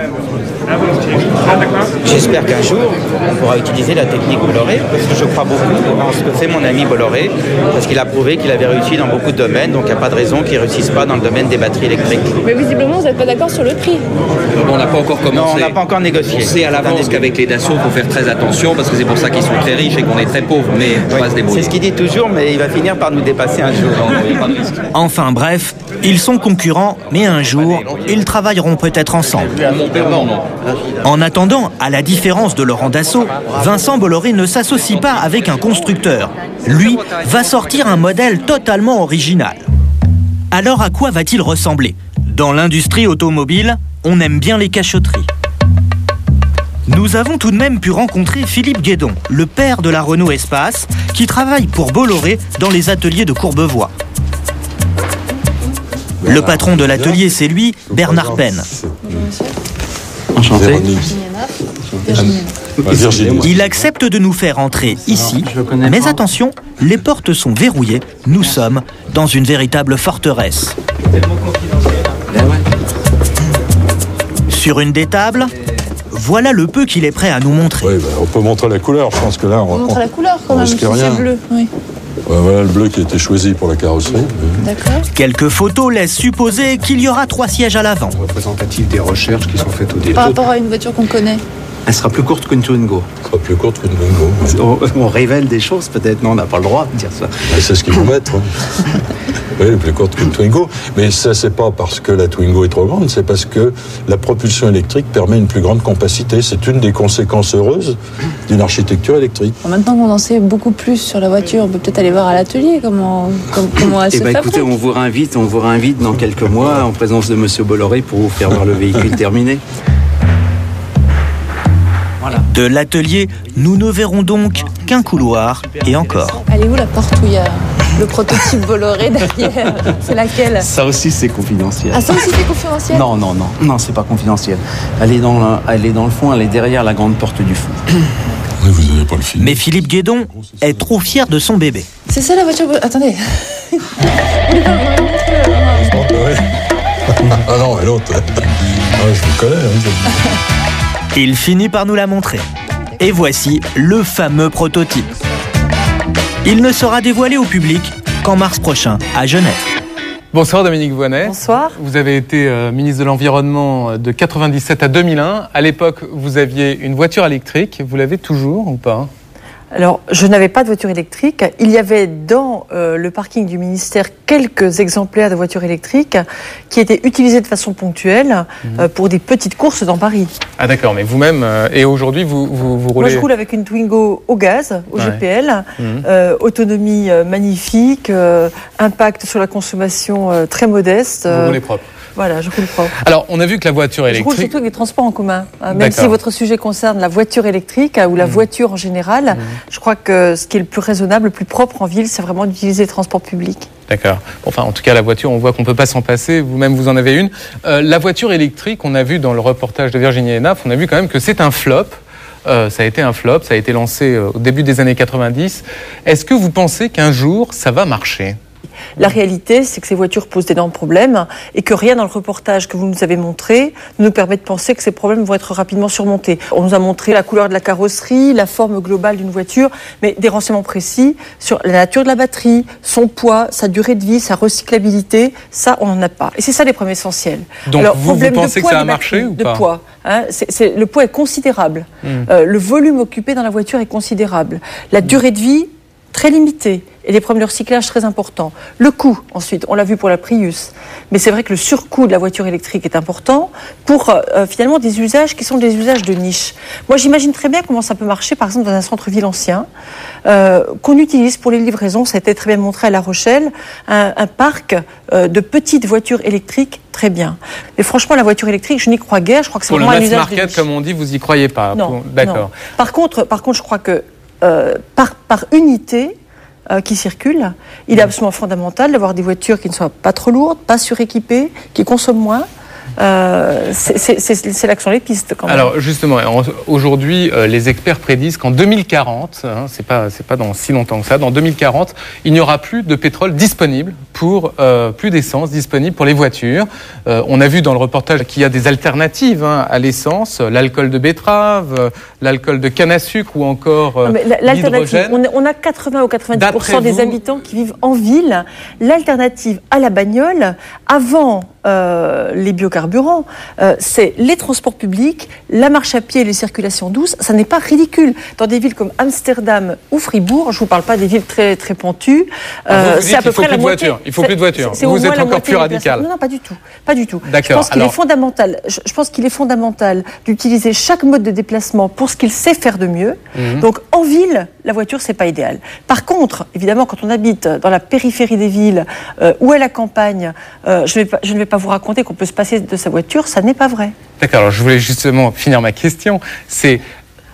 J'espère qu'un jour, on pourra utiliser la technique Bolloré, parce que je crois beaucoup en ce que fait mon ami Bolloré, parce qu'il a prouvé qu'il avait réussi dans beaucoup de domaines, donc il n'y a pas de raison qu'il ne réussisse pas dans le domaine des batteries électriques. Mais visiblement, vous n'êtes pas d'accord sur le prix. On n'a pas encore commencé. Non, on n'a pas encore négocié. On sait à l'avance qu'avec les Dassault, il faut faire très attention, parce que c'est pour ça qu'ils sont très riches et qu'on est très pauvres, mais on va se débrouiller. C'est ce qu'il dit toujours, mais il va finir par nous dépasser un jour. Enfin bref, ils sont concurrents, mais un jour, ils travailleront peut-être ensemble. En attendant, à la différence de Laurent Dassault, Vincent Bolloré ne s'associe pas avec un constructeur. Lui va sortir un modèle totalement original. Alors à quoi va-t-il ressembler? Dans l'industrie automobile, on aime bien les cachotteries. Nous avons tout de même pu rencontrer Philippe Guédon, le père de la Renault Espace, qui travaille pour Bolloré dans les ateliers de Courbevoie. Le patron de l'atelier, c'est lui, Bernard Penn. Enchanté. Il accepte de nous faire entrer ici, mais attention, les portes sont verrouillées. Nous sommes dans une véritable forteresse. Sur une des tables, voilà le peu qu'il est prêt à nous montrer. Oui, on peut montrer la couleur, je pense que là on montre la couleur quand même, si c'est bleu. Oui. Voilà le bleu qui a été choisi pour la carrosserie. D'accord. Quelques photos laissent supposer qu'il y aura 3 sièges à l'avant. Représentatif des recherches qui sont faites au début. Par rapport à une voiture qu'on connaît. Elle sera plus courte qu'une Twingo. Elle sera plus courte qu'une Twingo. On révèle des choses peut-être, non, on n'a pas le droit de dire ça. C'est ce qu'il faut mettre. Oui, plus courte qu'une Twingo. Mais ça, c'est pas parce que la Twingo est trop grande, c'est parce que la propulsion électrique permet une plus grande compacité. C'est une des conséquences heureuses d'une architecture électrique. Maintenant qu'on en sait beaucoup plus sur la voiture, on peut peut-être aller voir à l'atelier comment elle se fabrique. Écoutez, on vous réinvite dans quelques mois en présence de Monsieur Bolloré pour vous faire voir le véhicule terminé. De l'atelier, nous ne verrons donc qu'un couloir et encore. Elle est où la porte où il y a le prototype Bolloré derrière? C'est laquelle? Ça aussi c'est confidentiel. Ah, ça aussi c'est confidentiel? Non, c'est pas confidentiel. Elle est dans le fond, elle est derrière la grande porte du fond. Oui, vous n'avez pas le film. Mais Philippe Guédon est trop fier de son bébé. C'est ça la voiture? Attendez. Ah non, et l'autre. Je vous connais. Il finit par nous la montrer. Et voici le fameux prototype. Il ne sera dévoilé au public qu'en mars prochain à Genève. Bonsoir Dominique Voynet. Bonsoir. Vous avez été ministre de l'Environnement de 97 à 2001. À l'époque, vous aviez une voiture électrique. Vous l'avez toujours ou pas ? Alors, je n'avais pas de voiture électrique. Il y avait dans le parking du ministère quelques exemplaires de voitures électriques qui étaient utilisés de façon ponctuelle pour des petites courses dans Paris. Ah d'accord, mais vous-même, et aujourd'hui, vous roulez... Moi, je roule avec une Twingo au gaz, au GPL, autonomie magnifique, impact sur la consommation très modeste. Vous roulez propre. Voilà, je roule propre. Alors, on a vu que la voiture électrique... Je roule surtout avec les transports en commun. Même si votre sujet concerne la voiture électrique ou la voiture en général, je crois que ce qui est le plus raisonnable, le plus propre en ville, c'est vraiment d'utiliser les transports publics. D'accord. Enfin, en tout cas, la voiture, on voit qu'on ne peut pas s'en passer. Vous-même, vous en avez une. La voiture électrique, on a vu dans le reportage de Virginie Hénaff, on a vu quand même que c'est un flop. Ça a été un flop, ça a été lancé au début des années 90. Est-ce que vous pensez qu'un jour, ça va marcher ? La réalité, c'est que ces voitures posent d'énormes problèmes et que rien dans le reportage que vous nous avez montré ne nous permet de penser que ces problèmes vont être rapidement surmontés. On nous a montré la couleur de la carrosserie, la forme globale d'une voiture, mais des renseignements précis sur la nature de la batterie, son poids, sa durée de vie, sa recyclabilité, ça, on n'en a pas. Et c'est ça les problèmes essentiels. Donc alors, vous pensez que ça a marché ou pas ? De poids. Le poids est considérable. Le volume occupé dans la voiture est considérable. La durée de vie, très limitée. Et les problèmes de recyclage très importants. Le coût, ensuite, on l'a vu pour la Prius. Mais c'est vrai que le surcoût de la voiture électrique est important pour finalement des usages qui sont des usages de niche. Moi, j'imagine très bien comment ça peut marcher, par exemple, dans un centre-ville ancien, qu'on utilise pour les livraisons. Ça a été très bien montré à La Rochelle, un parc de petites voitures électriques très bien. Mais franchement, la voiture électrique, je n'y crois guère. Je crois que c'est vraiment un usage de niche. Pour le mass market, comme on dit, vous y croyez pas. Non. D'accord. Non. Par contre, je crois que par unité qui circule, il est absolument fondamental d'avoir des voitures qui ne soient pas trop lourdes, pas suréquipées, qui consomment moins. C'est l'action des pistes quand même. Alors justement, aujourd'hui, les experts prédisent qu'en 2040, c'est pas dans si longtemps que ça, dans 2040, il n'y aura plus de pétrole disponible plus d'essence disponible pour les voitures. On a vu dans le reportage qu'il y a des alternatives à l'essence, l'alcool de betterave, l'alcool de canne à sucre ou encore l'hydrogène. On a 80 ou 90% des habitants qui vivent en ville. L'alternative à la bagnole, avant les biocarburants, c'est les transports publics, la marche à pied et les circulations douces. Ça n'est pas ridicule. Dans des villes comme Amsterdam ou Fribourg, je ne vous parle pas des villes très, très pentues, c'est à peu près la moitié. Il faut plus de voitures. Vous êtes encore plus radical. Non, pas du tout. Pas du tout. D'accord. Je pense qu'il est fondamental d'utiliser chaque mode de déplacement pour ce qu'il sait faire de mieux. Donc, en ville, la voiture, c'est pas idéal. Par contre, évidemment, quand on habite dans la périphérie des villes ou à la campagne, je ne vais pas vous raconter qu'on peut se passer de sa voiture, ça n'est pas vrai. D'accord, alors je voulais justement finir ma question. C'est,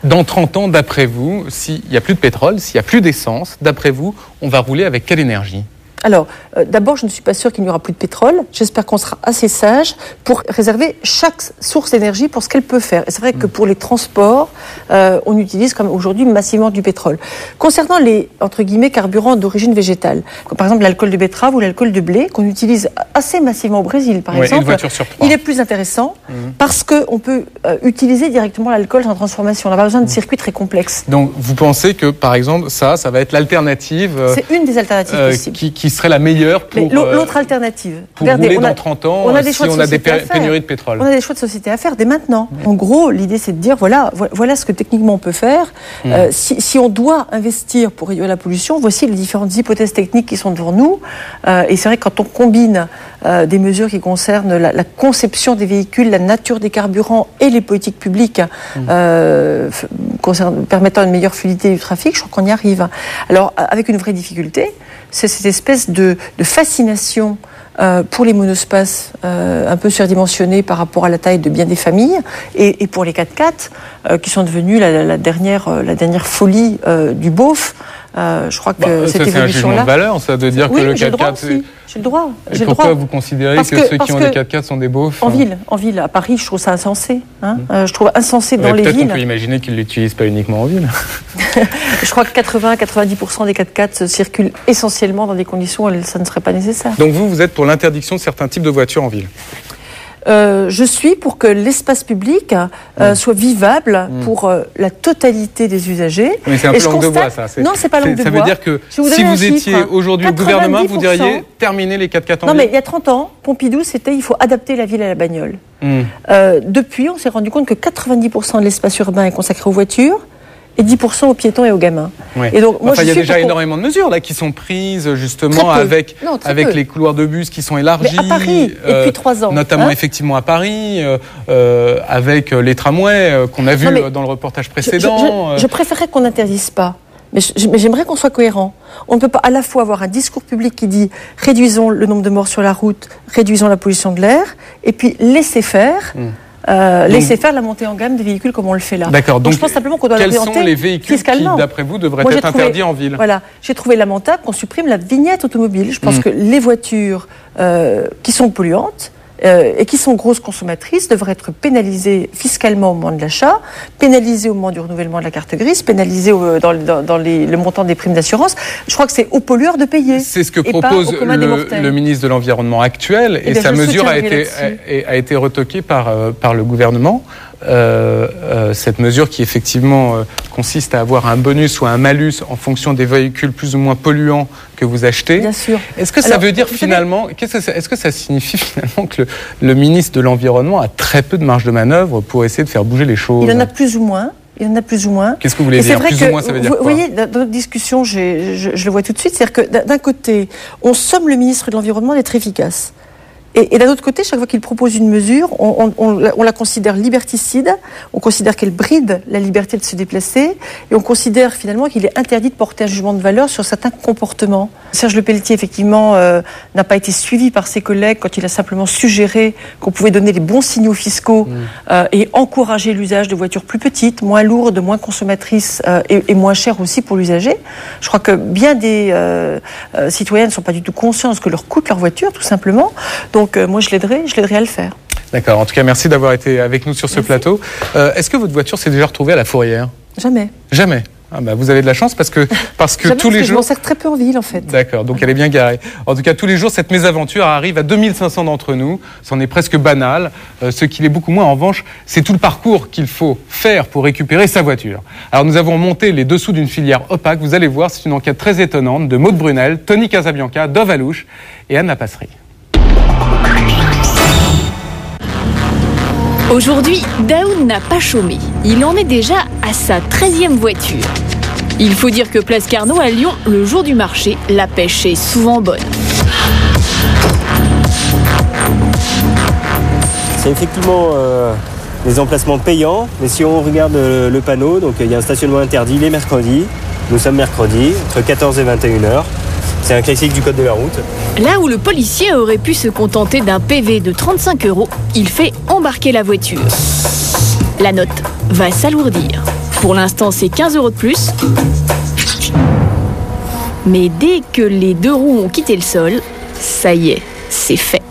dans 30 ans, d'après vous, s'il n'y a plus de pétrole, s'il n'y a plus d'essence, d'après vous, on va rouler avec quelle énergie ? Alors, d'abord, je ne suis pas sûre qu'il n'y aura plus de pétrole. J'espère qu'on sera assez sage pour réserver chaque source d'énergie pour ce qu'elle peut faire. Et c'est vrai que pour les transports, on utilise comme aujourd'hui massivement du pétrole. Concernant les, entre guillemets, carburants d'origine végétale, comme par exemple l'alcool de betterave ou l'alcool de blé, qu'on utilise assez massivement au Brésil, par exemple, il est plus intéressant parce qu'on peut utiliser directement l'alcool sans transformation. On n'a pas besoin de circuits très complexes. Donc, vous pensez que, par exemple, ça va être l'alternative c'est une des alternatives possibles. Qui serait la meilleure pour... L'autre alternative. Pour rouler dans 30 ans, on a des pénuries de pétrole. On a des choix de société à faire dès maintenant. En gros, l'idée, c'est de dire, voilà ce que techniquement on peut faire. Si on doit investir pour réduire la pollution, voici les différentes hypothèses techniques qui sont devant nous. Et c'est vrai que quand on combine des mesures qui concernent la conception des véhicules, la nature des carburants et les politiques publiques permettant une meilleure fluidité du trafic, je crois qu'on y arrive. Alors, avec une vraie difficulté, c'est cette espèce de fascination pour les monospaces un peu surdimensionnés par rapport à la taille de bien des familles et pour les 4x4 qui sont devenus la dernière folie du beauf. Je crois que cette évolution-là... C'est un jugement de valeur, ça, de dire que le 4x4... J'ai le droit. Et pourquoi vous considérez que ceux qui ont des 4x4 sont des beaufs? En ville, à Paris, je trouve ça insensé. Je trouve insensé dans les villes. Peut-être qu'on peut imaginer qu'ils ne l'utilisent pas uniquement en ville. Je crois que 80-90% des 4x4 circulent essentiellement dans des conditions où ça ne serait pas nécessaire. Donc vous êtes pour l'interdiction de certains types de voitures en ville? Je suis pour que l'espace public soit vivable pour la totalité des usagers. Mais c'est un peu langue de bois, ça. Non, c'est pas langue de bois. Ça veut dire que si vous étiez aujourd'hui au gouvernement, vous diriez terminer les 4x4 en ville. Non, mais il y a 30 ans, Pompidou, c'était il faut adapter la ville à la bagnole. Depuis, on s'est rendu compte que 90% de l'espace urbain est consacré aux voitures et 10% aux piétons et aux gamins. Oui. Et donc, moi, il y a déjà énormément de mesures là qui sont prises justement avec les couloirs de bus qui sont élargis. Mais à Paris, depuis 3 ans. Notamment effectivement à Paris, avec les tramways qu'on a vus dans le reportage précédent. Je préférerais qu'on n'interdise pas. Mais j'aimerais qu'on soit cohérent. On ne peut pas à la fois avoir un discours public qui dit réduisons le nombre de morts sur la route, réduisons la pollution de l'air, et puis laisser faire. Laisser faire la montée en gamme des véhicules comme on le fait là. D'accord. Donc, je pense simplement qu'on doit l'orienter fiscalement. Quels sont les véhicules qui, d'après vous, devraient être interdits en ville? Voilà. J'ai trouvé lamentable qu'on supprime la vignette automobile. Je pense que les voitures qui sont polluantes et qui sont grosses consommatrices devraient être pénalisées fiscalement au moment de l'achat, pénalisées au moment du renouvellement de la carte grise, pénalisées dans le montant des primes d'assurance. Je crois que c'est aux pollueurs de payer. C'est ce que propose le ministre de l'Environnement actuel et sa mesure a été retoquée par le gouvernement. Cette mesure qui effectivement consiste à avoir un bonus ou un malus en fonction des véhicules plus ou moins polluants que vous achetez. Bien sûr. Est-ce que ça veut dire finalement, est-ce que ça signifie finalement que le ministre de l'Environnement a très peu de marge de manœuvre pour essayer de faire bouger les choses? Il en a plus ou moins. Qu'est-ce que vous voulez dire? Plus ou moins, ça veut dire quoi? Vous voyez, dans notre discussion, je le vois tout de suite, c'est-à-dire que d'un côté, on somme le ministre de l'Environnement d'être efficace. Et d'un autre côté, chaque fois qu'il propose une mesure, on la considère liberticide, on considère qu'elle bride la liberté de se déplacer, et on considère finalement qu'il est interdit de porter un jugement de valeur sur certains comportements. Serge Lepelletier, effectivement, n'a pas été suivi par ses collègues quand il a simplement suggéré qu'on pouvait donner les bons signaux fiscaux et encourager l'usage de voitures plus petites, moins lourdes, moins consommatrices et moins chères aussi pour l'usager. Je crois que bien des citoyens ne sont pas du tout conscients de ce que leur coûte leur voiture, tout simplement. Donc moi, je l'aiderai à le faire. D'accord. En tout cas, merci d'avoir été avec nous sur ce plateau. Est-ce que votre voiture s'est déjà retrouvée à la fourrière? Jamais. Jamais. Ah bah vous avez de la chance parce que tous les jours... Je m'en sers très peu en ville en fait. D'accord, donc elle est bien garée. En tout cas, tous les jours, cette mésaventure arrive à 2500 d'entre nous. C'en est presque banal. Ce qui l'est beaucoup moins, en revanche, c'est tout le parcours qu'il faut faire pour récupérer sa voiture. Alors nous avons monté les dessous d'une filière opaque. Vous allez voir, c'est une enquête très étonnante de Maude Brunel, Tony Casabianca, Dov Alouche et Anna Passery. Aujourd'hui, Daoud n'a pas chômé. Il en est déjà à sa 13e voiture. Il faut dire que Place Carnot à Lyon, le jour du marché, la pêche est souvent bonne. C'est effectivement des emplacements payants, mais si on regarde le panneau, donc il y a un stationnement interdit les mercredis. Nous sommes mercredi, entre 14 et 21h. C'est un classique du code de la route. Là où le policier aurait pu se contenter d'un PV de 35 €, il fait embarquer la voiture. La note va s'alourdir. Pour l'instant, c'est 15 € de plus. Mais dès que les 2 roues ont quitté le sol, ça y est, c'est fait.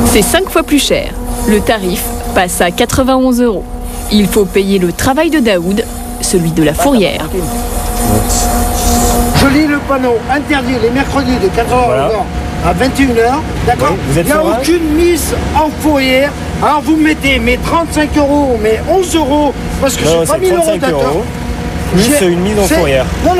C'est 5 fois plus cher. Le tarif passe à 91 €. Il faut payer le travail de Daoud, celui de la fourrière. Je lis le panneau, interdit les mercredis de 4h à 21h, d'accord. Il n'y a aucune mise en fourrière. Alors vous mettez mes 35 €, mes 11 €, parce que j'ai pas mis le rotateur. Plus une mise en fourrière. Non,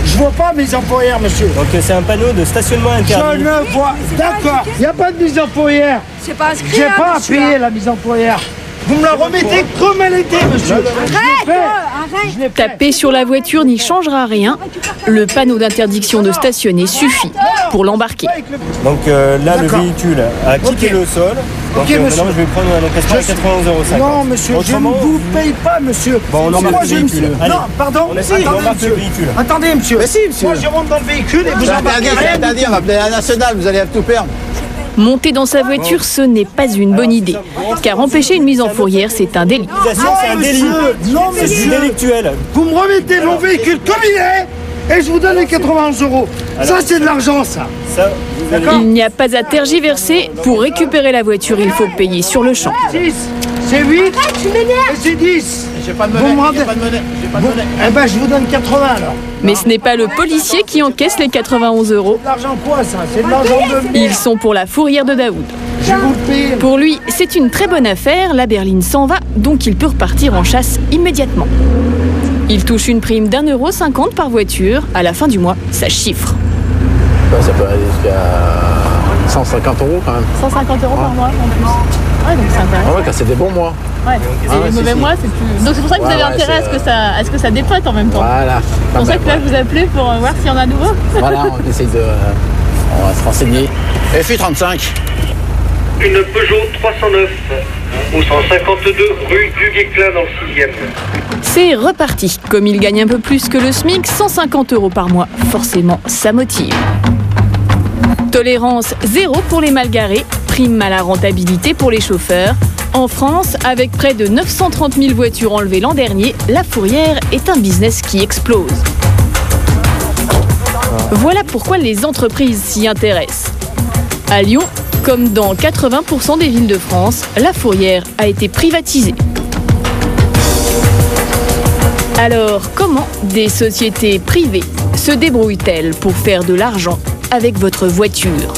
je vois pas mise en fourrière, monsieur. Donc c'est un panneau de stationnement interdit. Je ne vois, d'accord, il n'y a pas de mise en fourrière. C'est pas inscrit. J'ai pas à payer la mise en fourrière. Vous me la remettez comme elle était, monsieur. Arrête. Taper sur la voiture n'y changera rien. Le panneau d'interdiction de stationner suffit pour l'embarquer. Donc là, le véhicule a quitté le sol. Donc maintenant, je vais prendre un encaissement à 91,50 €. Non, monsieur, je ne vous paye pas, monsieur. Bon, on embarque le véhicule. Non, pardon. On embarque le véhicule. Attendez, monsieur. Mais si, monsieur. Moi, je rentre dans le véhicule et vous embarquez. C'est-à-dire, appelez la nationale, vous allez tout perdre. Monter dans sa voiture, ce n'est pas une bonne idée, car empêcher une mise en fourrière, c'est un délit. C'est un délit. Non, monsieur. C'est délictuel. Vous me remettez mon véhicule comme il est et je vous donne les 91 €. Ça, c'est de l'argent, ça. Il n'y a pas à tergiverser. Pour récupérer la voiture, il faut payer sur le champ. 6, c'est 8 et c'est 10. J'ai pas de monnaie, j'ai pas de monnaie. Eh ben, je vous donne 80 alors. Mais ce n'est pas le policier qui encaisse les 91 €. C'est de l'argent quoi, ça? C'est de l'argent de... Ils sont pour la fourrière de Daoud. Je vous le paye. Pour lui, c'est une très bonne affaire. La berline s'en va, donc il peut repartir en chasse immédiatement. Il touche une prime d'1,50 € par voiture. À la fin du mois, ça chiffre. Ça peut aller jusqu'à 150 € quand même. 150 € par mois en plus. Ouais, donc c'est intéressant. Ah ouais, quand c'est des bons mois. Ouais, c'est les mauvais mois, c'est plus. Donc c'est pour ça que vous avez intérêt à ce que ça dépote en même temps. Voilà. C'est pour ça que là, je vous appelez pour voir s'il y en a nouveau. Voilà, on essaye de. On va se renseigner. FI35. Une Peugeot 309 au 152 rue du Guesclin dans le 6e. C'est reparti. Comme il gagne un peu plus que le SMIC, 150 € par mois, forcément, ça motive. Tolérance zéro pour les mal garés, prime à la rentabilité pour les chauffeurs. En France, avec près de 930 000 voitures enlevées l'an dernier, la fourrière est un business qui explose. Voilà pourquoi les entreprises s'y intéressent. À Lyon, comme dans 80% des villes de France, la fourrière a été privatisée. Alors, comment des sociétés privées se débrouillent-elles pour faire de l'argent avec votre voiture?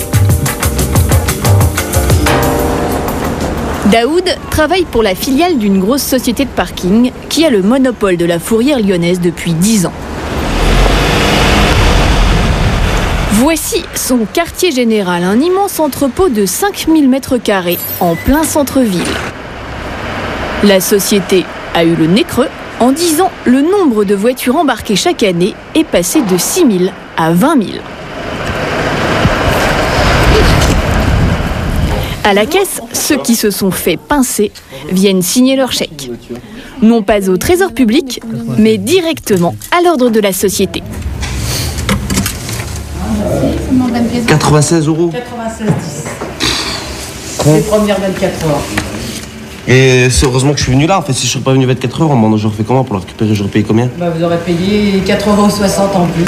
Daoud travaille pour la filiale d'une grosse société de parking qui a le monopole de la fourrière lyonnaise depuis 10 ans. Voici son quartier général, un immense entrepôt de 5000 m² en plein centre-ville. La société a eu le nez creux. En 10 ans, le nombre de voitures embarquées chaque année est passé de 6 000 à 20 000. À la caisse, ceux qui se sont fait pincer viennent signer leur chèque. Non pas au trésor public, mais directement à l'ordre de la société. 96 €. 96,10. Les premières 24 heures. Et c'est heureusement que je suis venu là. En fait, si je ne serais pas venu 24 heures, je refais comment pour le récupérer? J'aurais payé combien? Vous aurez payé 4,60 € en plus.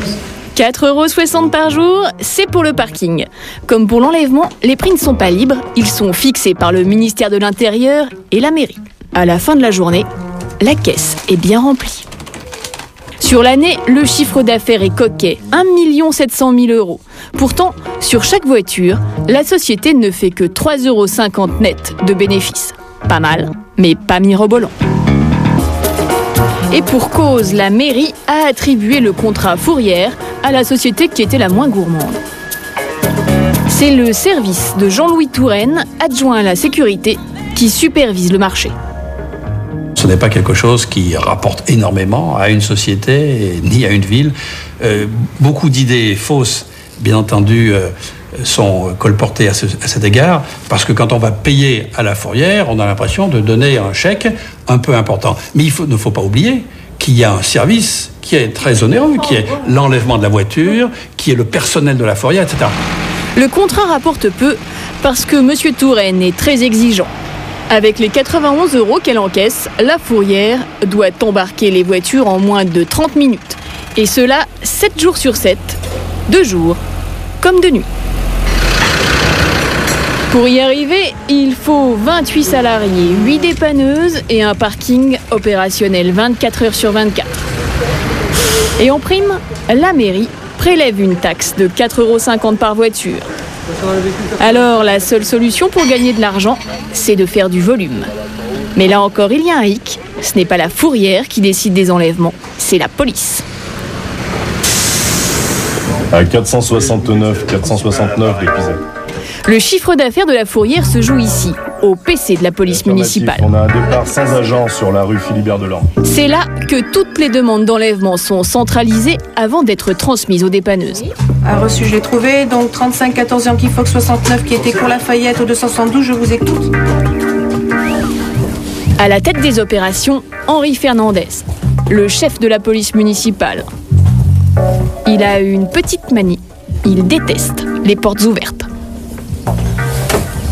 4,60 € par jour, c'est pour le parking. Comme pour l'enlèvement, les prix ne sont pas libres, ils sont fixés par le ministère de l'Intérieur et la mairie. À la fin de la journée, la caisse est bien remplie. Sur l'année, le chiffre d'affaires est coquet, 1 700 000 €. Pourtant, sur chaque voiture, la société ne fait que 3,50 € net de bénéfices. Pas mal, mais pas mirobolant. Et pour cause, la mairie a attribué le contrat fourrière à la société qui était la moins gourmande. C'est le service de Jean-Louis Touraine, adjoint à la sécurité, qui supervise le marché. Ce n'est pas quelque chose qui rapporte énormément à une société ni à une ville. Beaucoup d'idées fausses, bien entendu, sont colportées à cet égard, parce que quand on va payer à la fourrière, on a l'impression de donner un chèque un peu important. Mais il ne faut pas oublier qu'il y a un service qui est très onéreux, qui est l'enlèvement de la voiture, qui est le personnel de la fourrière, etc. Le contrat rapporte peu parce que M. Touraine est très exigeant. Avec les 91 € qu'elle encaisse, la fourrière doit embarquer les voitures en moins de 30 minutes. Et cela 7 jours sur 7, de jour comme de nuit. Pour y arriver, il faut 28 salariés, 8 dépanneuses et un parking opérationnel 24 heures sur 24. Et en prime, la mairie prélève une taxe de 4,50 € par voiture. Alors la seule solution pour gagner de l'argent, c'est de faire du volume. Mais là encore, il y a un hic, ce n'est pas la fourrière qui décide des enlèvements, c'est la police. À 469 depuis ça. Le chiffre d'affaires de la fourrière se joue ici, au PC de la police municipale. On a un départ sans agent sur la rue Philibert Delorme. C'est là que toutes les demandes d'enlèvement sont centralisées avant d'être transmises aux dépanneuses. Ah, reçu, je l'ai trouvé. Donc 35 14 Yankee Fox 69 qui était pour Lafayette au 272, je vous écoute. À la tête des opérations, Henri Fernandez, le chef de la police municipale. Il a une petite manie. Il déteste les portes ouvertes.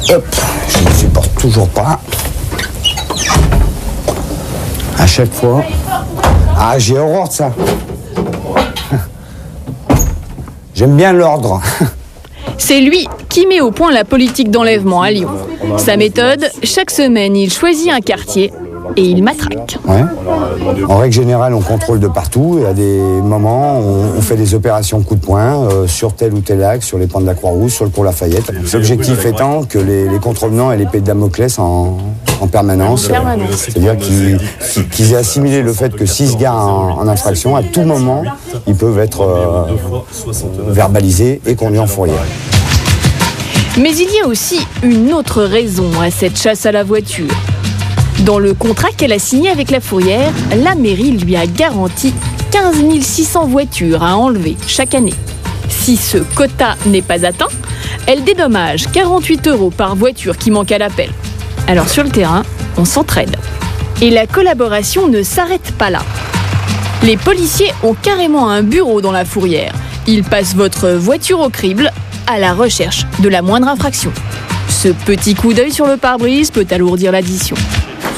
Hop, je ne supporte toujours pas. À chaque fois. Ah, j'ai horreur de ça. J'aime bien l'ordre. C'est lui qui met au point la politique d'enlèvement à Lyon. Sa méthode, chaque semaine, il choisit un quartier et il matraque. Ouais. En règle générale, on contrôle de partout. Et à des moments, on fait des opérations coup de poing sur tel ou tel axe, sur les pans de la Croix-Rouge, sur le cours Lafayette. L'objectif étant que les contrevenants aient l'épée de Damoclès en permanence. C'est-à-dire qu'ils aient assimilé le fait que s'ils se garent en infraction, à tout moment, ils peuvent être verbalisés et conduits en fourrière. Mais il y a aussi une autre raison à cette chasse à la voiture. Dans le contrat qu'elle a signé avec la fourrière, la mairie lui a garanti 15 600 voitures à enlever chaque année. Si ce quota n'est pas atteint, elle dédommage 48 € par voiture qui manque à l'appel. Alors sur le terrain, on s'entraide. Et la collaboration ne s'arrête pas là. Les policiers ont carrément un bureau dans la fourrière. Ils passent votre voiture au crible à la recherche de la moindre infraction. Ce petit coup d'œil sur le pare-brise peut alourdir l'addition.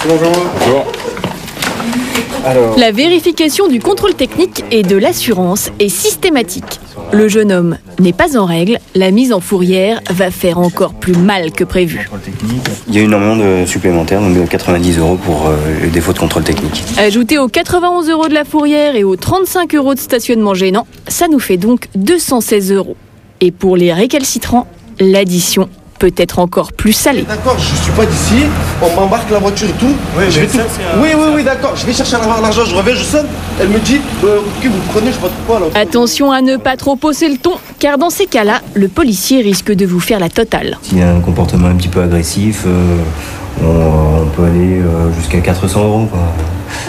Bonjour. Alors... La vérification du contrôle technique et de l'assurance est systématique. Le jeune homme n'est pas en règle, la mise en fourrière va faire encore plus mal que prévu. Il y a énormément de supplémentaires, donc 90 € pour le défaut de contrôle technique. Ajouté aux 91 € de la fourrière et aux 35 € de stationnement gênant, ça nous fait donc 216 €. Et pour les récalcitrants, l'addition peut être encore plus salée. D'accord, je suis pas d'ici, on m'embarque la voiture et tout. Oui, je vais tout... oui, d'accord, je vais chercher l'argent, je reviens, je sonne, elle me dit, ok, vous prenez, je sais pas quoi là. Attention à ne pas trop hausser le ton, car dans ces cas-là, le policier risque de vous faire la totale. S'il y a un comportement un petit peu agressif, on peut aller jusqu'à 400 €. Quoi.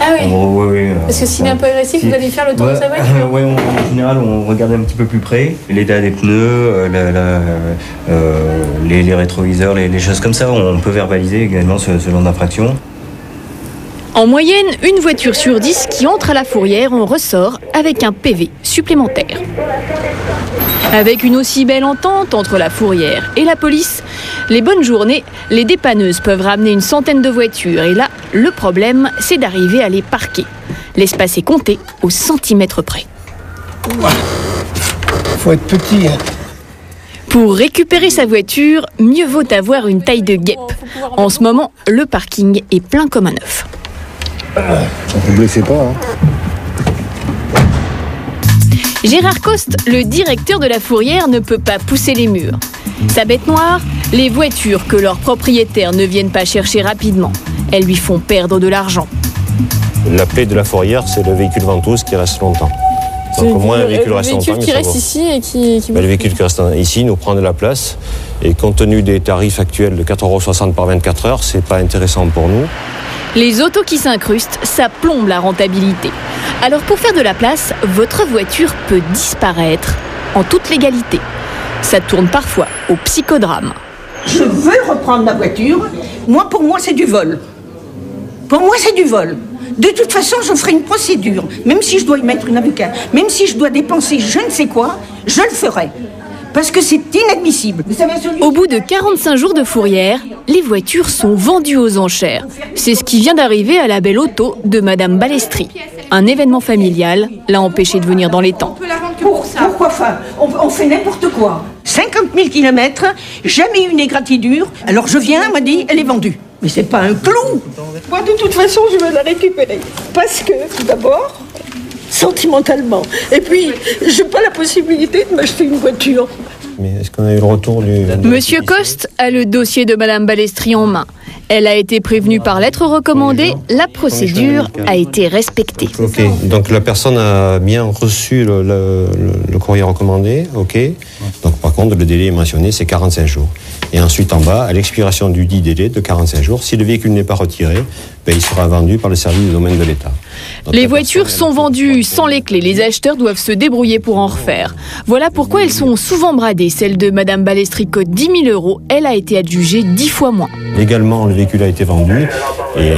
Ah oui. En gros, oui. Parce que s'il est un peu agressif, vous allez faire le tour de sa voiture. Oui, en général, on regarde un petit peu plus près. L'état des pneus, les rétroviseurs, les choses comme ça. On peut verbaliser également ce genre d'infraction. En moyenne, une voiture sur 10 qui entre à la fourrière en ressort avec un PV supplémentaire. Avec une aussi belle entente entre la fourrière et la police, les bonnes journées, les dépanneuses peuvent ramener une centaine de voitures. Et là, le problème, c'est d'arriver à les parquer. L'espace est compté au centimètre près. Faut être petit. Hein. Pour récupérer sa voiture, mieux vaut avoir une taille de guêpe. En ce moment, le parking est plein comme un œuf. Ne vous blessez pas. Hein. Gérard Coste, le directeur de la fourrière, ne peut pas pousser les murs. Sa bête noire, les voitures que leurs propriétaires ne viennent pas chercher rapidement. Elles lui font perdre de l'argent. La plaie de la fourrière, c'est le véhicule ventouse qui reste longtemps. Donc au moins un véhicule reste longtemps. Le véhicule qui reste ici et qui le véhicule qui reste ici nous prend de la place. Et compte tenu des tarifs actuels de 4,60 € par 24 heures, c'est pas intéressant pour nous. Les autos qui s'incrustent, ça plombe la rentabilité. Alors pour faire de la place, votre voiture peut disparaître en toute légalité. Ça tourne parfois au psychodrame. Je veux reprendre ma voiture. Pour moi, c'est du vol. Pour moi, c'est du vol. De toute façon, je ferai une procédure. Même si je dois y mettre un avocat, même si je dois dépenser je ne sais quoi, je le ferai. Parce que c'est inadmissible. Au bout de 45 jours de fourrière, les voitures sont vendues aux enchères. C'est ce qui vient d'arriver à la belle auto de Madame Balestri. Un événement familial l'a empêché de venir dans les temps. Pourquoi faire? On fait n'importe quoi. 50 000 km, jamais une égratignure. Alors je viens, elle m'a dit, elle est vendue. Mais c'est pas un clou. Moi, de toute façon, je veux la récupérer. Parce que, tout d'abord, sentimentalement. Et puis, j'ai pas la possibilité de m'acheter une voiture. Mais est-ce qu'on a eu le retour du... Monsieur Coste a le dossier de Madame Balestri en main. Elle a été prévenue par lettre recommandée. La procédure a été respectée. Ok, donc la personne a bien reçu le courrier recommandé. Ok. Donc par contre, le délai mentionné, c'est 45 jours. Et ensuite, en bas, à l'expiration du dit délai de 45 jours, si le véhicule n'est pas retiré, il sera vendu par le service du domaine de l'État. Donc, les voitures sont vendues sans les clés. Les acheteurs doivent se débrouiller pour en refaire. Voilà pourquoi elles sont souvent bradées. Celle de Madame Balestri coûte 10 000 €. Elle a été adjugée 10 fois moins. Légalement, le véhicule a été vendu et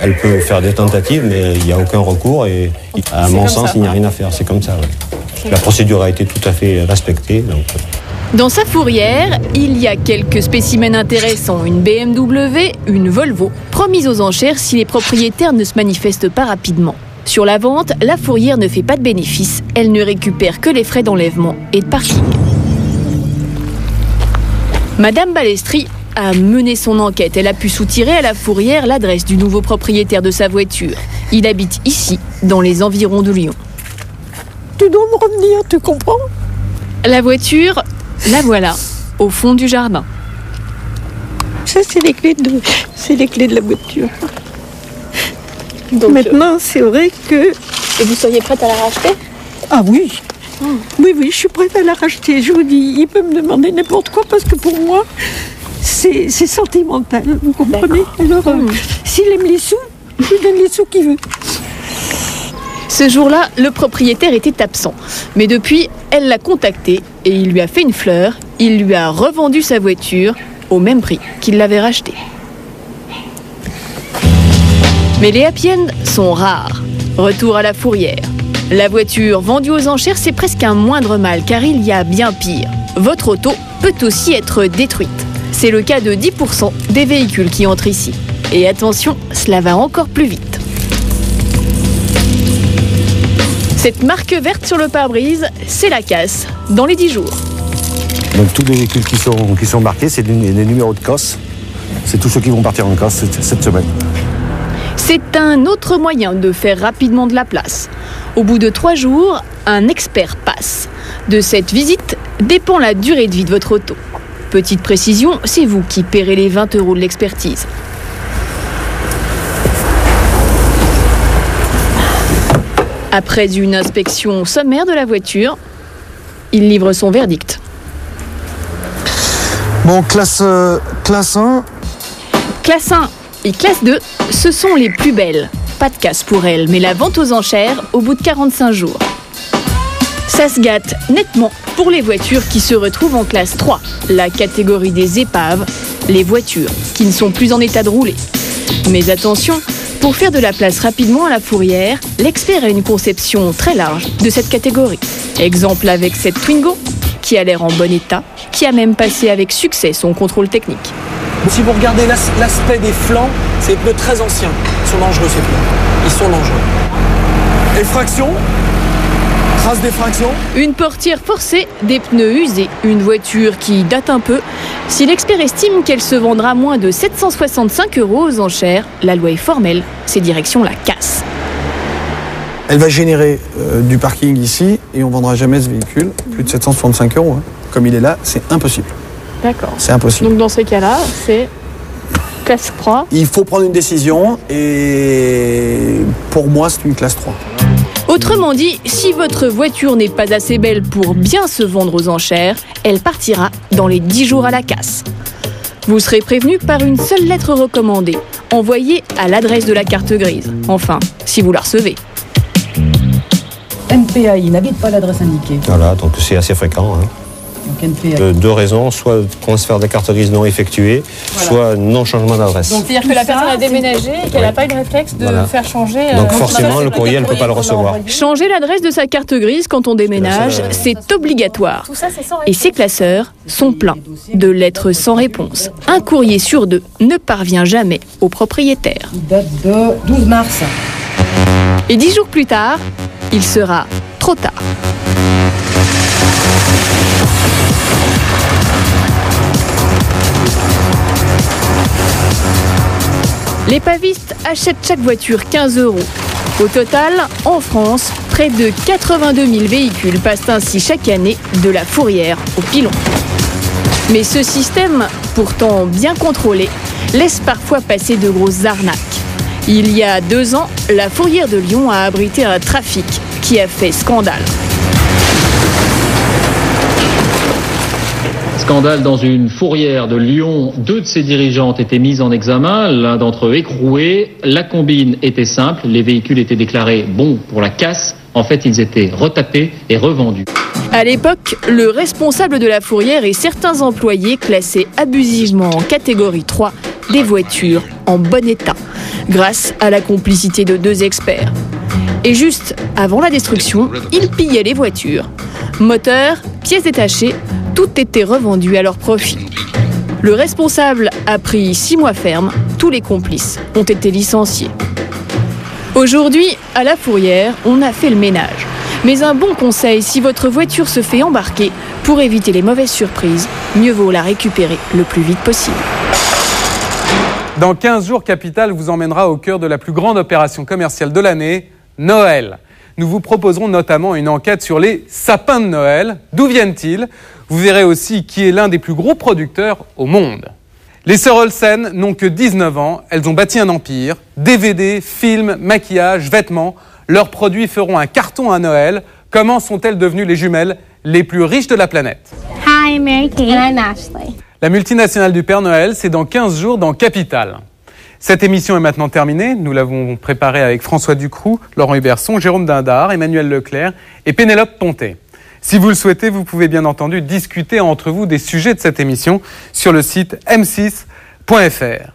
elle peut faire des tentatives, mais il n'y a aucun recours et à mon sens, il n'y a rien à faire. C'est comme ça. Ouais. La procédure a été tout à fait respectée. Donc... Dans sa fourrière, il y a quelques spécimens intéressants, une BMW, une Volvo, promise aux enchères si les propriétaires ne se manifestent pas rapidement. Sur la vente, la fourrière ne fait pas de bénéfice, elle ne récupère que les frais d'enlèvement et de parking. Madame Balestri a mené son enquête, elle a pu soutirer à la fourrière l'adresse du nouveau propriétaire de sa voiture. Il habite ici, dans les environs de Lyon. Tu dois me revenir, tu comprends? La voiture... La voilà, au fond du jardin. Ça, c'est les clés de la voiture. Donc, maintenant, c'est vrai que... Et vous seriez prête à la racheter? Ah oui. Oui, je suis prête à la racheter. Je vous dis, il peut me demander n'importe quoi parce que pour moi, c'est sentimental. Vous comprenez? Alors, s'il aime les sous, je lui donne les sous qu'il veut. Ce jour-là, le propriétaire était absent. Mais depuis, elle l'a contacté et il lui a fait une fleur. Il lui a revendu sa voiture au même prix qu'il l'avait rachetée. Mais les happy end sont rares. Retour à la fourrière. La voiture vendue aux enchères, c'est presque un moindre mal car il y a bien pire. Votre auto peut aussi être détruite. C'est le cas de 10% des véhicules qui entrent ici. Et attention, cela va encore plus vite. Cette marque verte sur le pare-brise, c'est la casse, dans les 10 jours. Donc tous les véhicules qui sont marqués, c'est des numéros de casse. C'est tous ceux qui vont partir en casse cette semaine. C'est un autre moyen de faire rapidement de la place. Au bout de 3 jours, un expert passe. De cette visite dépend la durée de vie de votre auto. Petite précision, c'est vous qui paierez les 20 € de l'expertise. Après une inspection sommaire de la voiture, il livre son verdict. Bon, classe 1. Classe 1 et classe 2, ce sont les plus belles. Pas de casse pour elles, mais la vente aux enchères au bout de 45 jours. Ça se gâte nettement pour les voitures qui se retrouvent en classe 3, la catégorie des épaves, les voitures qui ne sont plus en état de rouler. Mais attention, pour faire de la place rapidement à la fourrière, l'expert a une conception très large de cette catégorie. Exemple avec cette Twingo, qui a l'air en bon état, qui a même passé avec succès son contrôle technique. Si vous regardez l'aspect des flancs, c'est des pneus très anciens. Ils sont dangereux ces pneus. Ils sont dangereux. Effraction, trace d'effraction. Une portière forcée, des pneus usés, une voiture qui date un peu. Si l'expert estime qu'elle se vendra moins de 765 € aux enchères, la loi est formelle, c'est direction la casse. Elle va générer du parking ici et on ne vendra jamais ce véhicule. Plus de 765 €. Hein. Comme il est là, c'est impossible. D'accord. C'est impossible. Donc dans ces cas-là, c'est classe 3. Il faut prendre une décision et pour moi, c'est une classe 3. Autrement dit, si votre voiture n'est pas assez belle pour bien se vendre aux enchères, elle partira dans les 10 jours à la casse. Vous serez prévenu par une seule lettre recommandée, envoyée à l'adresse de la carte grise. Enfin, si vous la recevez. NPAI n'habite pas l'adresse indiquée. Voilà, donc c'est assez fréquent. Hein. Deux raisons, soit transfert de carte grise non effectué, soit non-changement d'adresse. Donc c'est-à-dire que la personne a déménagé et qu'elle n'a pas eu le réflexe de faire changer... Donc forcément, le courrier, elle ne peut pas le recevoir. Changer l'adresse de sa carte grise quand on déménage, c'est obligatoire. Et ces classeurs sont pleins de lettres sans réponse. Un courrier sur 2 ne parvient jamais au propriétaire. Il date de 12 mars. Et 10 jours plus tard, il sera trop tard. Les pavistes achètent chaque voiture 15 €. Au total, en France, près de 82 000 véhicules passent ainsi chaque année de la fourrière au pilon. Mais ce système, pourtant bien contrôlé, laisse parfois passer de grosses arnaques. Il y a 2 ans, la fourrière de Lyon a abrité un trafic qui a fait scandale. Scandale dans une fourrière de Lyon. 2 de ses dirigeants ont été mis en examen, l'un d'entre eux écroué. La combine était simple, les véhicules étaient déclarés bons pour la casse. En fait, ils étaient retapés et revendus. À l'époque, le responsable de la fourrière et certains employés classaient abusivement en catégorie 3 des voitures en bon état, grâce à la complicité de 2 experts. Et juste avant la destruction, ils pillaient les voitures. Moteurs, pièces détachées, tout était revendu à leur profit. Le responsable a pris 6 mois ferme, tous les complices ont été licenciés. Aujourd'hui, à la fourrière, on a fait le ménage. Mais un bon conseil, si votre voiture se fait embarquer, pour éviter les mauvaises surprises, mieux vaut la récupérer le plus vite possible. Dans 15 jours, Capital vous emmènera au cœur de la plus grande opération commerciale de l'année, Noël. Nous vous proposerons notamment une enquête sur les sapins de Noël. D'où viennent-ils ? Vous verrez aussi qui est l'un des plus gros producteurs au monde. Les sœurs Olsen n'ont que 19 ans. Elles ont bâti un empire. DVD, films, maquillage, vêtements. Leurs produits feront un carton à Noël. Comment sont-elles devenues les jumelles les plus riches de la planète ? Hi, I'm Mary Kate. And I'm Ashley. La multinationale du Père Noël, c'est dans 15 jours dans Capital. Cette émission est maintenant terminée. Nous l'avons préparée avec François Ducroux, Laurent Huberson, Jérôme Dindar, Emmanuel Leclerc et Pénélope Pontet. Si vous le souhaitez, vous pouvez bien entendu discuter entre vous des sujets de cette émission sur le site m6.fr.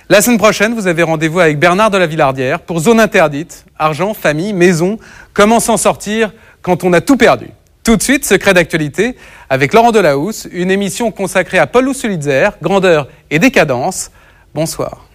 La semaine prochaine, vous avez rendez-vous avec Bernard de la Villardière pour Zone Interdite, argent, famille, maison, comment s'en sortir quand on a tout perdu. Tout de suite, Secret d'actualité avec Laurent Delahousse, une émission consacrée à Paul Housulitzer, grandeur et décadence. Bonsoir.